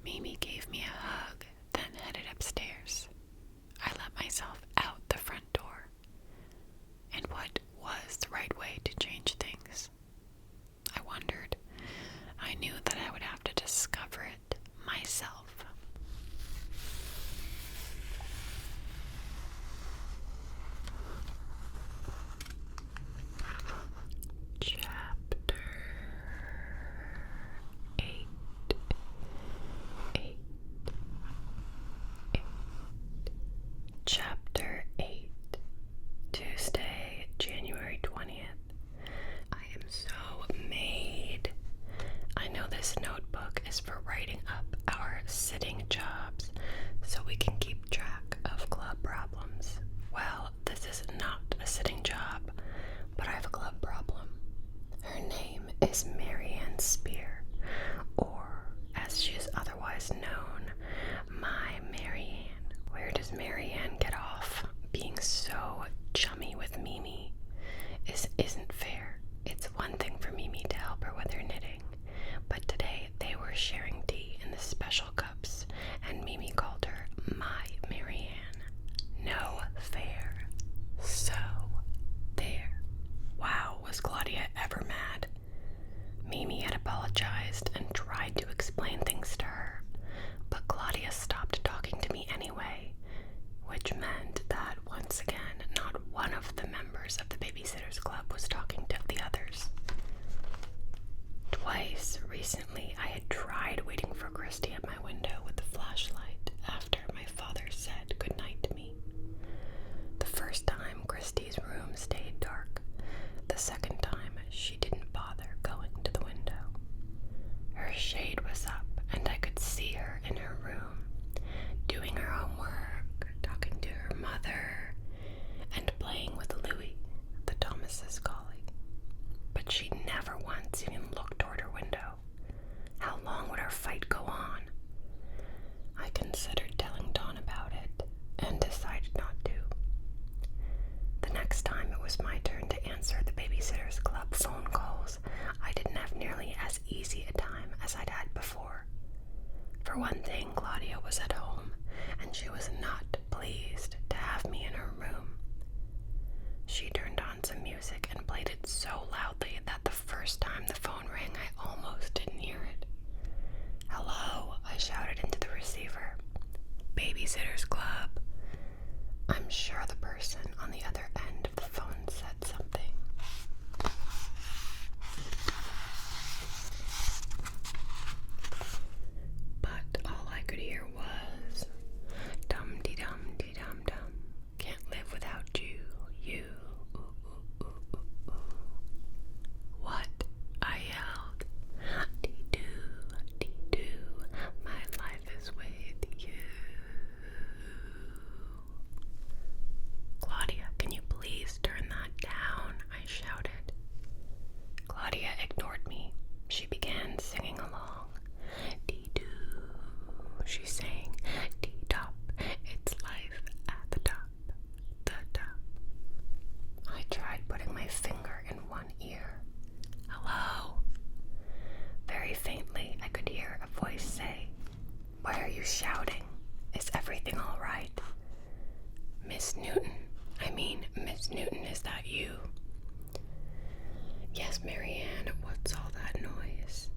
Mimi gave me a hug, then headed upstairs. I let myself out the front door. And what was the right way to change things? I wondered. I knew that I would have to discover it myself. Chapter 8. Chapter 8. Tuesday, January 20th. I am so made. I know this notebook is for writing up our sitting jobs so we can keep track of club problems. Well, this is not a sitting job, but I have a club problem. Her name is Marianne Spear, or as she is otherwise known, my Marianne. Where does Marianne get off being so chummy with Mimi? Isn't fair. It's one thing for Mimi to help her with her knitting, but today they were sharing tea in the special cups, and Mimi called her my Marianne. No fair. So, there. Wow, was Claudia ever mad? Mimi had apologized and tried to explain things to her, but Claudia stopped talking to me anyway, which meant that once again, not one of the members of the Babysitters Club was talking to the others. Twice recently, I had tried waiting for Christy at my window with the flashlight after my father said goodnight to me. The first time, Christy's room stayed dark. The second time, she didn't bother going to the window. Her shade was up, and I could see her in her room, doing her homework, talking to her mother, and playing with Louie, the Thomas's collie. But she never once even looked toward her window. How long would our fight go on? I considered telling Dawn about it, and decided not to. The next time it was my turn to answer the Babysitters Club phone calls, I didn't have nearly as easy a time as I'd had before. For one thing, Claudia was at home, and she was not pleased to have me in her room. She turned on some music and played it so loudly that the first time the phone rang, I almost didn't hear it. "Hello," I shouted into the receiver. "Babysitters Club." I'm sure the person on the other end of the phone said something. But all I could hear was dum-dee-dum-dee-dum-dum. Can't live without you, you. Ooh, ooh, ooh, ooh, ooh. What? I yelled. Dee-doo, dee-doo. My life is with you. Claudia, can you please turn that down? I shouted. Claudia ignored me. She began singing along. Dee-doo, she sang. Dee-top, it's life at the top, the top. I tried putting my finger in one ear. Hello? Very faintly, I could hear a voice say, "Why are you shouting? Is everything all right?" Miss Newton, is that you? Yes, Marianne, what's all that noise?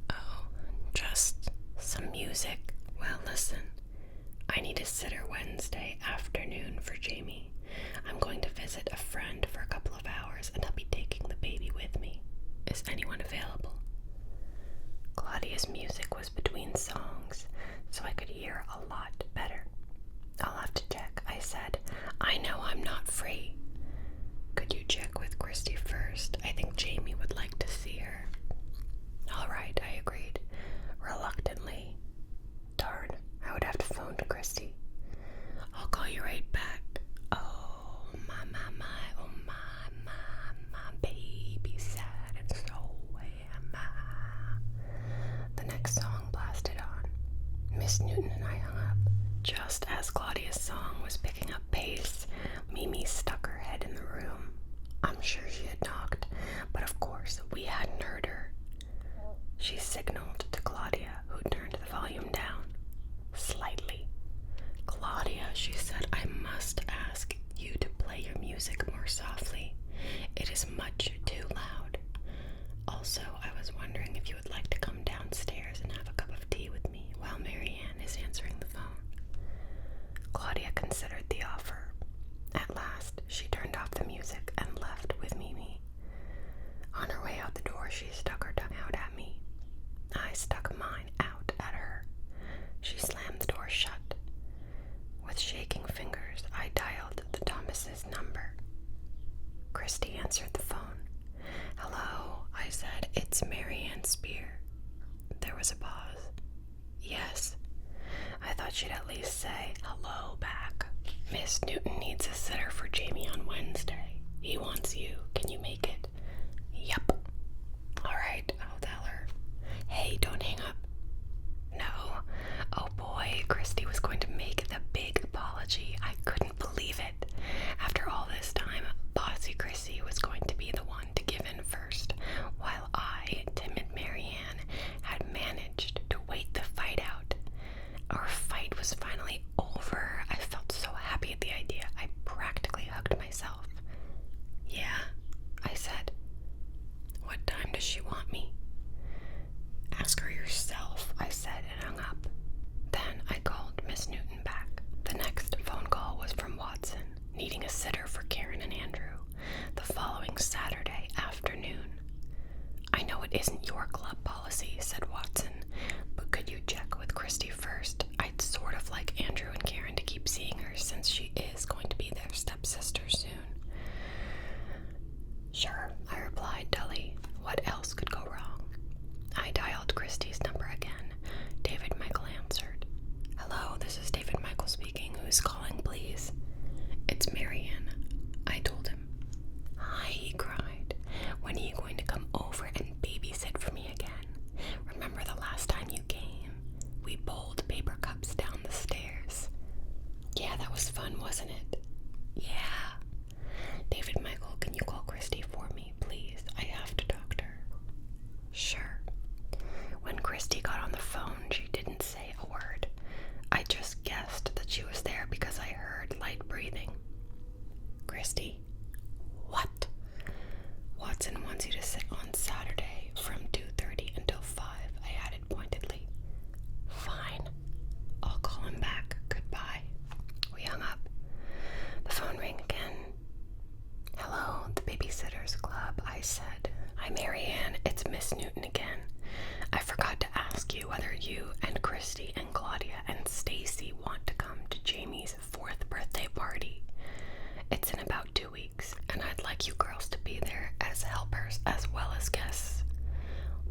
Oh, just some music. Well, listen, I need a sitter Wednesday afternoon for Jamie. I'm going to visit a friend for a couple of hours, and I'll be taking the baby with me. Is anyone available? Claudia Claudia's music was between songs, so I could hear a lot better. I'll have to check, I said. I know I'm not free. Could you check with Christy first? I think Jamie would like to see her. All right, I agreed, reluctantly. Darn, I would have to phone to Christy. I'll call you right back. Oh, my, oh, my, baby sad and so am I. The next song blasted on. Miss Newton and I hung up. Just as Claudia's song was picking up pace, Mimi stuck her head in the room. I'm sure she had knocked, but of course we hadn't heard her. She signaled to Claudia, who turned the volume down slightly. Claudia, she said, I must ask you to play your music more softly. It is much too loud. Also, I was wondering if you would like to come downstairs and have a cup of tea with me while Marianne is answering the phone. Claudia considered the offer. At last, she turned off the music and left with Mimi. On her way out the door, she stuck her tongue out at me. I stuck mine out at her. She slammed the door shut. With shaking fingers, I dialed the Thomas's number. Christy answered the phone. Hello, I said. It's Marianne Spear. There was a pause. Yes. I thought she'd at least say hello back. Miss Newton needs a sitter for Jamie on Wednesday. He wants you. Can you make it? Yep. All right, I'll tell her. Hey, don't hang up. No. Oh boy, Christy was going to make the big apology. I couldn't believe it. After all this time, bossy Christy was going to be the one to give in first, while I, timid Marianne, had managed to wait the fight out. Our fight was finally over. I felt so happy at the idea, I practically hugged myself. Yeah, I said. What time does she want me? Ask her yourself, I said and hung up. Then I called Miss Newton back. The next phone call was from Watson, needing a sitter for Karen and Andrew the following Saturday afternoon. I know it isn't your club policy, said Watson, but could you check with Christy first? I'd sort of like Andrew and Karen to keep seeing her since she is going to be their stepsister soon. Sure, I replied dully. What else could go wrong? I dialed Christy's number again. David Michael answered. Hello, this is David Michael speaking. Who's calling, please? It's Marianne, I told him. Hi, he cried. When are you going to come over and babysit for me again? Remember the last time you came? We bowled paper cups down the stairs. Yeah, that was fun, wasn't it? Yeah. David Michael, can you call Christy for me, please? I have to talk to her. Sure. When Christy got on the phone, she didn't say a word. I just guessed that she was there because I heard light breathing. Christy? What? Watson wants you to sit on Saturday from 2:30 until 5, I added pointedly. Fine. I'll call him back. Goodbye. We hung up. The phone rang again. Hello, the Babysitters Club, I said. Hi, Marianne. It's Miss Newton again. I forgot to ask you whether you and Christy and Claudia and Stacy want to come to Jamie's 4th birthday party. It's in about 2 weeks, and I'd like you girls to be there as helpers as well as guests.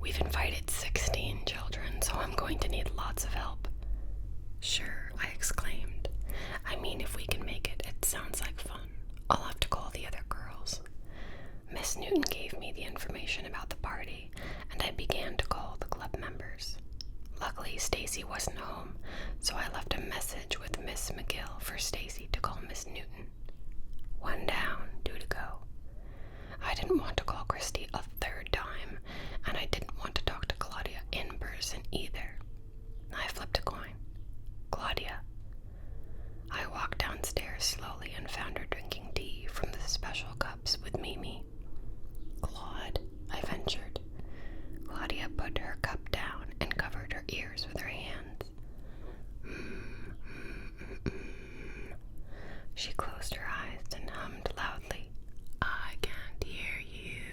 We've invited 16 children, so I'm going to need lots of help. Sure, I exclaimed. I mean, if we can make it, it sounds like fun. I'll have to call the other girls. Miss Newton gave me the information about the party, and I began to call the club members. Luckily, Stacy wasn't home, so I left a message with Miss McGill for Stacy to call Miss Newton. 1 down, 2 to go. I didn't want to call Christy a 3rd time, and I didn't want to talk to Claudia in person either. I flipped a coin. Claudia. I walked downstairs slowly and found her drinking tea from the special cups with Mimi. Claude, I ventured. Claudia put her cup down and covered her ears with her hands. She closed her eyes and hummed loudly. I can't hear you.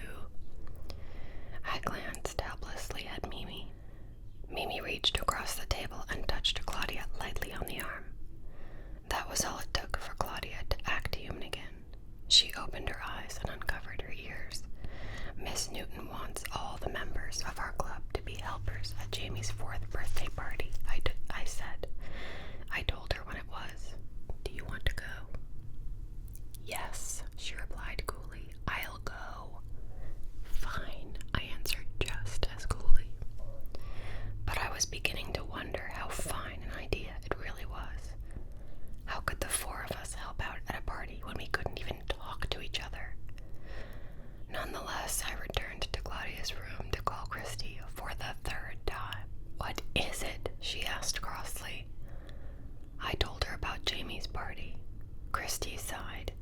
I glanced helplessly at Mimi. Jamie's 4th birthday party, I said. I told her when it was. Do you want to go? Yes, she replied coolly. I'll go. Fine, I answered just as coolly. But I was beginning to wonder how fine an idea it really was. How could the 4 of us help out at a party when we couldn't even talk to each other? Nonetheless, I returned to Claudia's room to call Christy for the 3rd time. What is it? She asked crossly. I told her about Jamie's party. Christy sighed.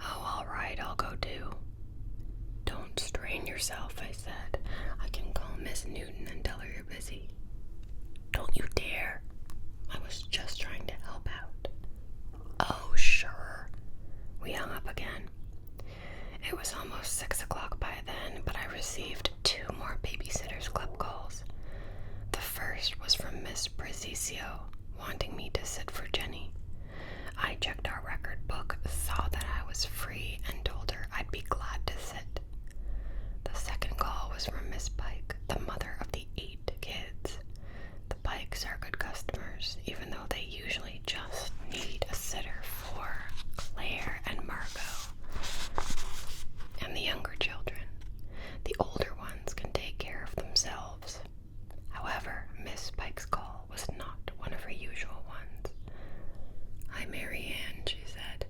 Oh, all right, I'll go too. Don't strain yourself, I said. I can call Miss Newton and tell her you're busy. Don't you dare. I was just trying to help out. Oh, sure. We hung up again. It was almost 6 o'clock by then, but I received 2 more Babysitters Club calls. The first was from Miss Prezisio, wanting me to sit for Jenny. I checked our record book, saw that I was free, and told her I'd be glad to sit. The second call was from Miss Pike, the mother of the 8 kids. The Pikes are good customers, even though they usually just need a sitter for Claire and Margot and the younger children. The older ones can take care of themselves. However, Miss Pike's call was not one of her usual ones. Hi, Mary Ann, she said.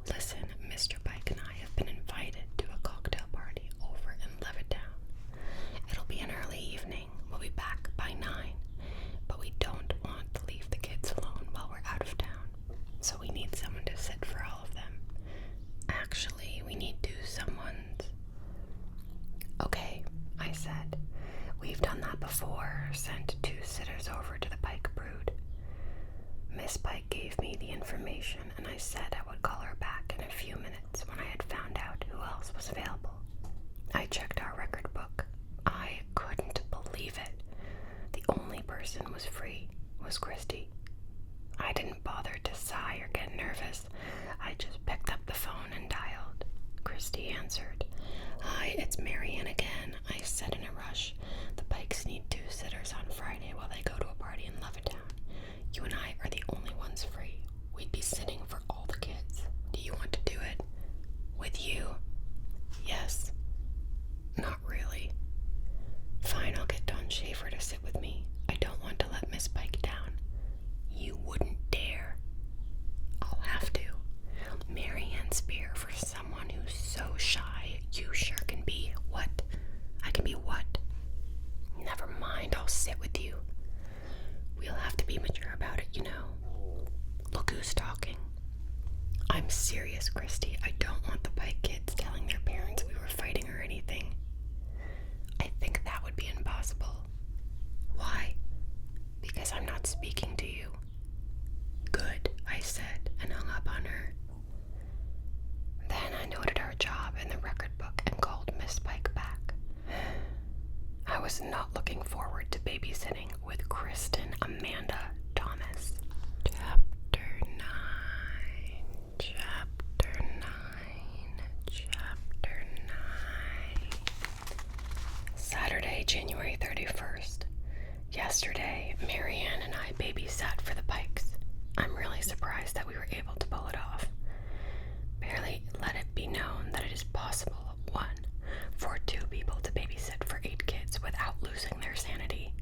Listen, Mr. Pike and I have been invited to a cocktail party over in Levittown. It'll be an early evening. We'll be back by 9, but we don't want to leave the kids alone while we're out of town, so we need someone to sit for all of them. Actually, we need 2 someones. Okay, I said. We've done that before, sent 2 sitters over to the Pike brood. Miss Pike gave me the information, and I said I would call her back in a few minutes when I had found out who else was available. I checked our record book. I couldn't believe it. The only person who was free was Christy. I didn't bother to sigh or get nervous. I just picked up the phone and dialed. Christy answered. Hi, it's Marianne again, I said in a rush. The Pikes need 2 sitters on Friday while they go to a party in Levittown. You and I are the only ones free. We'd be sitting for all the kids. Do you want to do it? With you? Yes. Not really. Fine, I'll get Dawn Schaefer to sit with me. I don't want to let Miss Pike down. You wouldn't dare. I'll have to. Marianne Spear, for someone who's so shy, you sure can be what? I can be what? Never mind, I'll sit with you. We'll have to be mature about it, you know. Look who's talking. I'm serious, Christy. I don't want the Pike kids telling their parents we were fighting or anything. I think that would be impossible. Why? Because I'm not speaking to you. Good, I said, and hung up on her. Then I noted our job in the record book and called Miss Pike back. I was not looking forward to babysitting with Kristen Amanda Thomas. Chapter 9. Saturday, January 31st. Yesterday, Marianne and I babysat for the Pikes. I'm really surprised that we were able to pull it off. Barely let it be known that it is possible, 1, for 2 people to babysit for 8 kids without losing their sanity,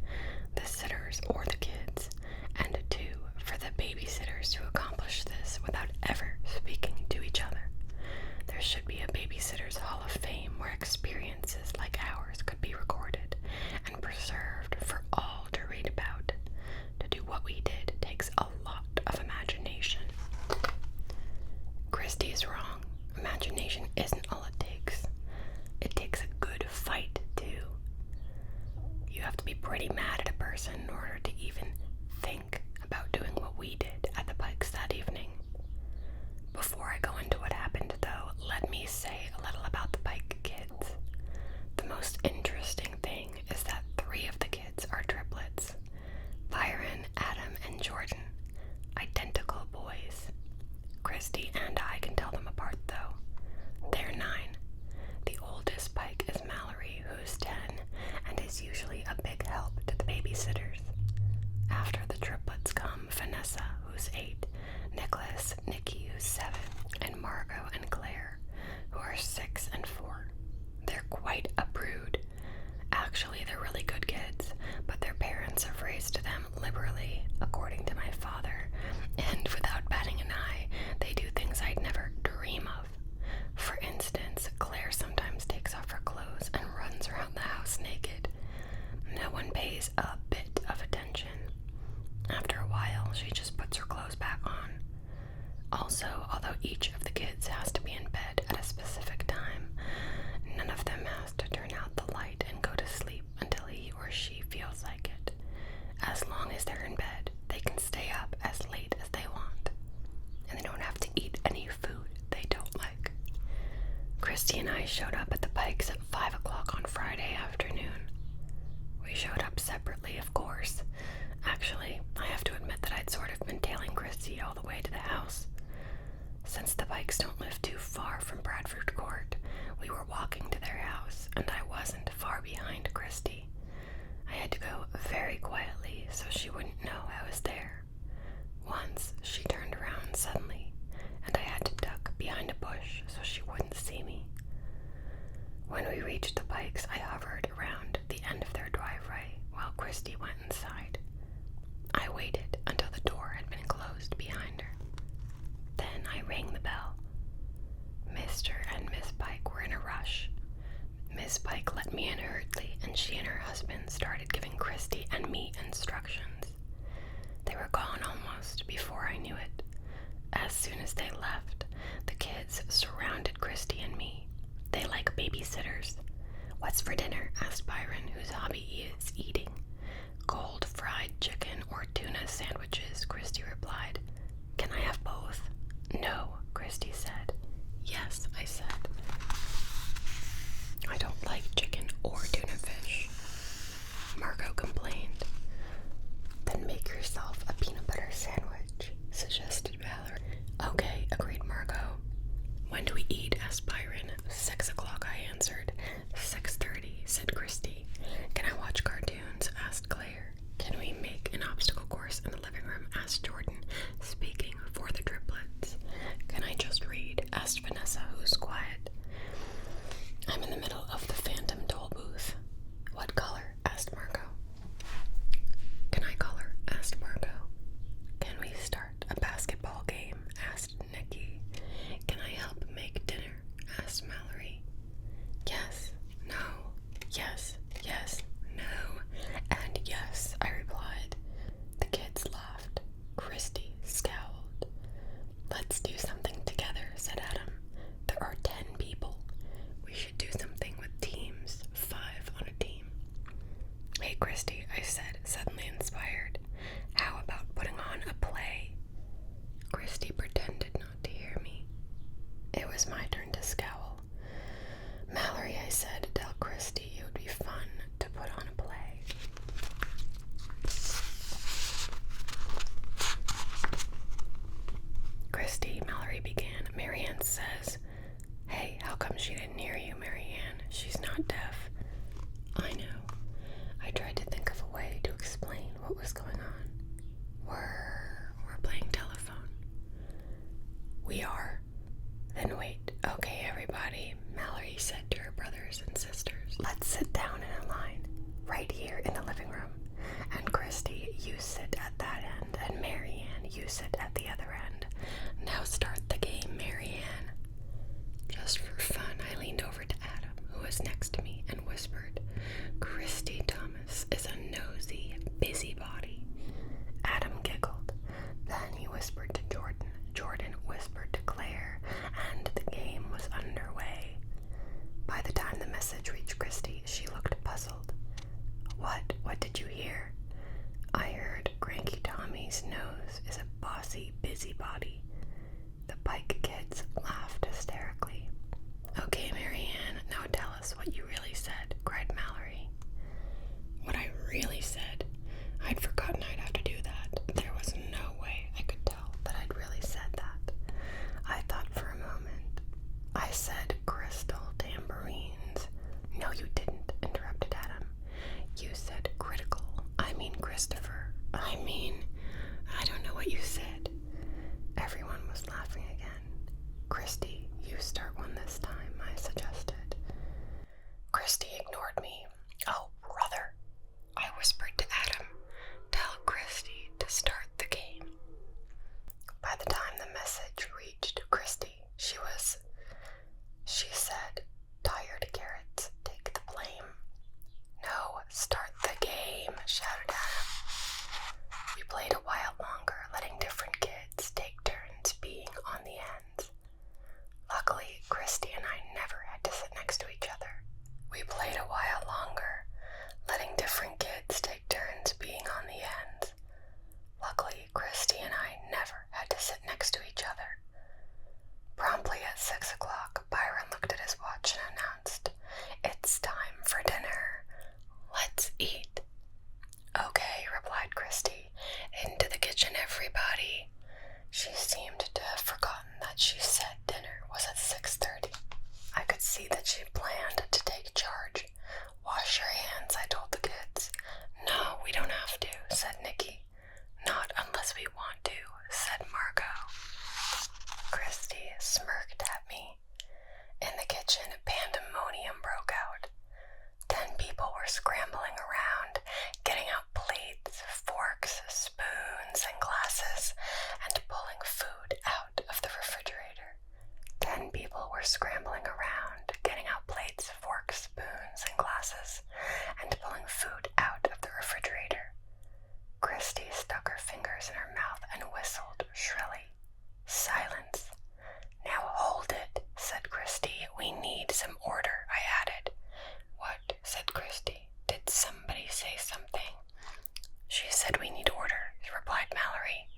the sitters or the kids, and 2, for the babysitters to accomplish this without ever speaking to each other. There should be a Babysitters Hall of Fame where experiences like ours could be recorded and preserved for all to read about. To do what we did takes a lot of imagination. Christy is wrong. Imagination isn't all it takes. It takes a good fight, too. You have to be pretty mad at a person in order to even think about doing what we did at the Pikes that evening. Before I go into what happened, though, let me say a little about the Pike kids. The most interesting thing is that 3 of the kids are triplets. Byron, Adam, and Jordan. Identical boys. Christy and I can tell them apart, though. They're 9. The oldest Pike is Mallory, who's 10, and is usually a big help to the babysitters. liberally, according to my father, and without batting an eye, they do things I'd never dream of. For instance, Claire sometimes takes off her clothes and runs around the house naked. No one pays a bit of attention. After a while, she just puts her clothes back on. Also, although each of the kids has to be in bed at a specific time, none of them has to turn out the light and go to sleep until he or she feels like it. As long as they're in bed, they can stay up as late as they want, and they don't have to eat any food they don't like. Christy and I showed up at the Pikes at 5 o'clock on Friday afternoon. We showed up separately, of course. Actually, I have to admit that I'd sort of been tailing Christy all the way to the house. Since the Pikes don't live too far from Bradford Court, we were walking to their house, and I wasn't far behind Christy. I had to go very quietly so she wouldn't know I was there. Once, she turned around suddenly, and I had to duck behind a bush so she wouldn't see me. When we reached the Pikes, I hovered around the end of their driveway while Christy went inside. I waited until the door had been closed behind her. Then I rang the bell. Mr. and Miss Pike were in a rush. Miss Pike let me in hurriedly, and she and her husband started giving Christy and me instructions. They were gone almost before I knew it. As soon as they left, the kids surrounded Christy and me. They like babysitters. "What's for dinner?" asked Byron, whose hobby is eating. "Cold fried chicken or tuna sandwiches," Christy replied. "Can I have both?" "No," Christy said. "Yes," I said. "I don't like chicken or tuna fish," Margot complained. "Then make yourself a peanut butter sandwich," suggested Valerie. "Okay," agreed Margot. "When do we eat?" asked Byron. 6 o'clock, I answered. 6:30, said Christy. "Can I watch cartoons?" asked Claire. "Can we make an obstacle course in the living room?" asked Jordan, speaking for the triplets. "Can I just read?" asked Vanessa, who's quiet. "I'm in the middle of the phantom toll booth." "What color?" asked Margot. "Can I color?" asked Margot. "Can we start a basketball game?" asked Nikki. "Can I help make dinner?" asked Mallory. "Yes, no, yes, yes, no, and yes," I replied. The kids laughed. Christy scowled. "Let's do something together," said Adam. "There are 10 people. We should do something with teams, 5 on a team." "Hey, Christy," I said, suddenly inspired. "How about putting on a play?" Christy pretended not to hear me. It was my turn to scowl. "Mallory," I said, "tell Christy it would be fun to put on a play." "Christy," Mallory began, "Marianne says..." "Hey, how come she didn't hear you, Marianne? She's not deaf." "I know." I tried to think of a way to explain what was going on. We're playing telephone." "We are? Then wait. Okay, everybody," Mallory said to her brothers and sisters. "Let's sit down in a line, right here in the living room. And Christy, you sit at that end, and Marianne, you sit at the other end. Now start the game, Marianne." Just for fun, I leaned over to Adam, who was next to me, and whispered, "Christy Thomas is a nosy busybody." Adam giggled. Then he whispered to Jordan. Jordan whispered to Claire, and the game was underway. By the time the message reached Christy, she looked puzzled. What did you hear?" "I heard Cranky Tommy's nose is a bossy busybody." The Pike kids laughed hysterically. "Okay, Marianne, now tell us what you really said," cried Mallory. What I really said? I'd forgotten I'd have to do that. There was no way I could tell that I'd really said that. I thought for a moment. "I said crystal tambourines." "No, you didn't," interrupted Adam. "You said critical. I mean Christopher. I don't know what you said." Everyone was laughing again. "Christy, you start one this time," I suggested. Christy ignored me. "Oh, brother," I whispered to Adam. "Tell Chris played a while longer, letting different kids take turns being on the ends. Luckily, Christy and I never had to sit next to each other. We played a while longer, letting different kids take turns being on the ends. Luckily, Christy and I never had to sit next to each other. Promptly at 6 o'clock, Byron looked at his watch and announced, "It's time for dinner. Let's eat." "Okay," replied Christy. "Into the kitchen, everybody." She seemed to have forgotten that she said dinner was at 6:30. I could see that she planned to take charge. "Wash your hands," I told the kids. "No, we don't have to," said Nikki. "Not unless we want to," said Margot. Christy smirked at me. In the kitchen, pandemonium broke out. 10 people were scrambling around, getting out plates, forks, spoons, and glasses, and pulling food out of the refrigerator. 10 people were scrambling around, getting out plates, forks, spoons, and glasses, and pulling food out of the refrigerator. Christy stuck her fingers in her mouth and whistled shrilly. "Silence." "Now hold it," said Christy. "We need some order," I added. "What?" said Christy. "Did somebody say something?" "She said we need order," replied Mallory.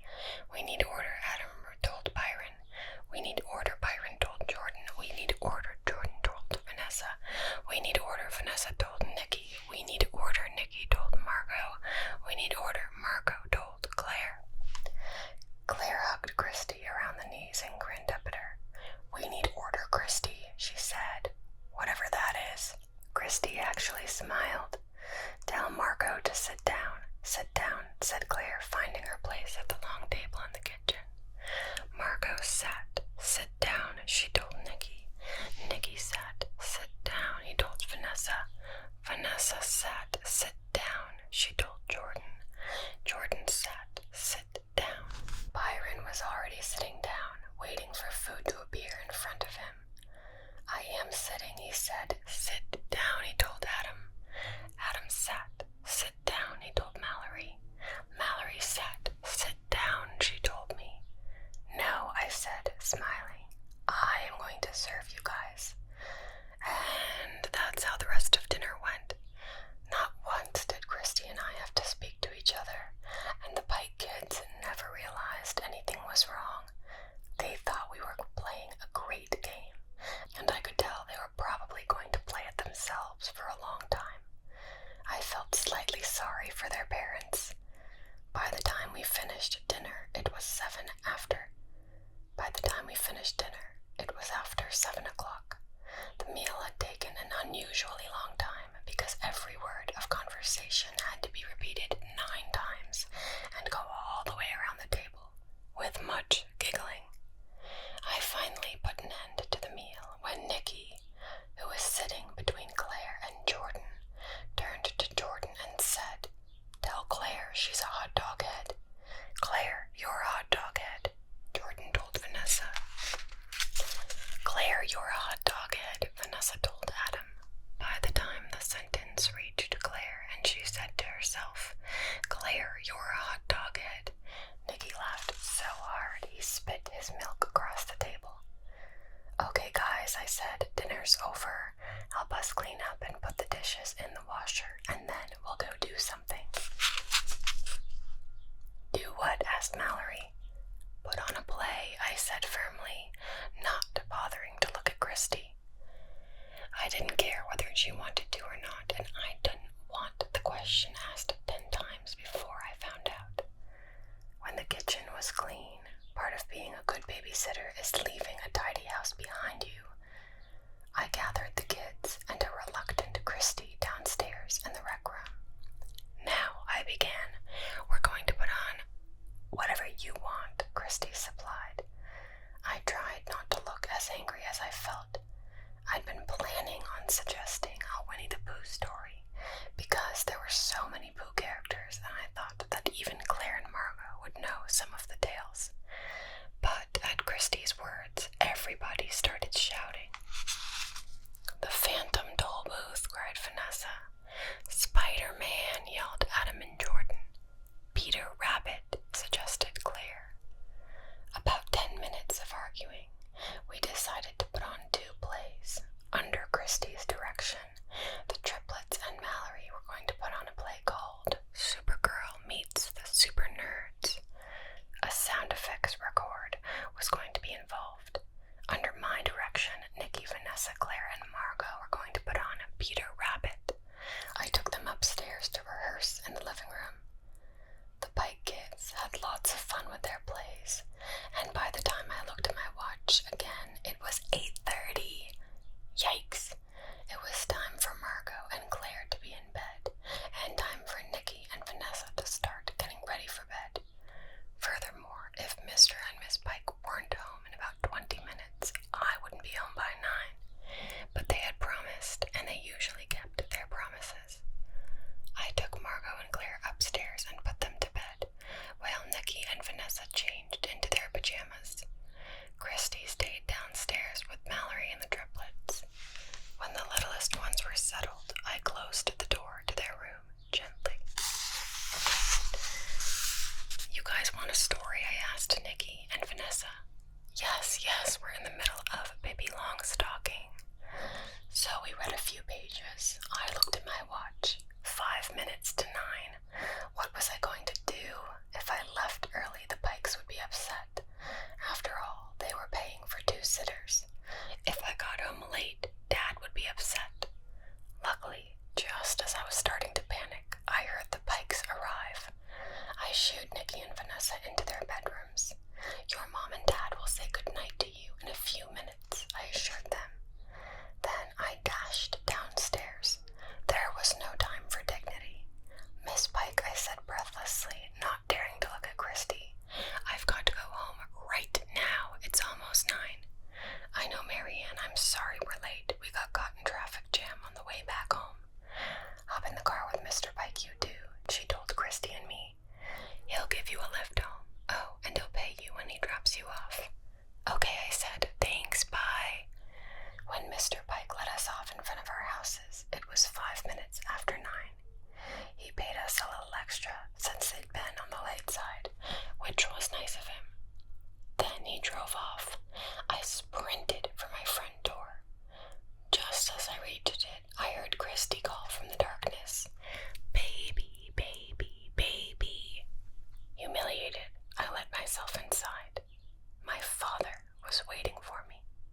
"We need order," Adam told Byron. "We need order," Byron told Jordan. "We need order," Jordan told Vanessa. "We need order," Vanessa told Nikki. "We need order," Nikki told Margot. "We need order," Margot told Claire. Claire hugged Christy around the knees and grinned up at her. "We need order, Christy," she said. "Whatever that is." Christy actually smiled. "Tell Margot to sit down." "Sit down," said Claire, finding her place at the long table in the kitchen. Margot sat. "Sit down," she told Nikki. Nikki sat. "Sit down," he told Vanessa. Vanessa sat. "Sit down," she told Jordan. Jordan sat. "Sit down." Byron was already sitting down, waiting for food to appear in front of him. "I am sitting," he said. "Sit down," he told Adam. Adam sat. "Sit down," he told Mallory. Mallory sat. "Sit down," she told me. "No," I said, smiling. "I am going to serve you guys." And that's how the rest of dinner went. Not once did Christy and I have to speak to each other, and the Pike kids never realized anything was wrong. They thought we were playing a great game, and I could tell they were probably going to play it themselves for a long time. I felt slightly sorry for their parents. By the time we finished dinner, it was 7 after. By the time we finished dinner, it was after 7 o'clock. The meal had taken an unusually long time because every word of conversation had to be repeated 9 times and go all the way around the table, with much giggling. I finally put an end to the meal when Nikki, who was sitting between Claire and Jordan, turned to Jordan and said, "Tell Claire she's a hot dog head." "Claire, you're a hot dog head," Jordan told Vanessa. "Claire, you're a hot dog head," Vanessa told Adam. By the time the sentence reached Claire and she said to herself, "Claire, you're a hot dog head," Nikki laughed so hard he spit his milk across the table. "Okay, guys," I said, "dinner's over. Help us clean up and put the dishes in the washer, and then we'll go do something." "Do what?" asked Mallory. "Put on a play," I said firmly, not bothering to look at Christy. I didn't care whether she wanted to or not, and I didn't want the question asked 10 times before I found out. When the kitchen was clean, part of being a good babysitter is leaving a tidy house behind you. I gathered the kids and a reluctant Christy downstairs in the rec room. "Now," I began, "we're going to put on whatever you want," Christy supplied. I tried not to look as angry as I felt. I'd been planning on suggesting a Winnie the Pooh story because there were so many Pooh characters, and I thought that even Claire and Margot would know some of the tales. But at Christy's words, everybody started shouting. "The Phantom Doll Booth," cried Vanessa. "Spider-Man," yelled Adam and Jordan. "Peter Rabbit," want a story? I asked Nikki and Vanessa. Yes, we're in the middle of Baby Longstalking. So we read a few pages. I looked at my watch. 5 minutes to 9. What was I going to do? If I left early, the Pikes would be upset. After all, they were paying for 2 sitters. If I got home late, Dad would be upset. Luckily, just as I was starting to panic, I heard the Pikes arrive. I shooed Nikki and Vanessa into their bedroom.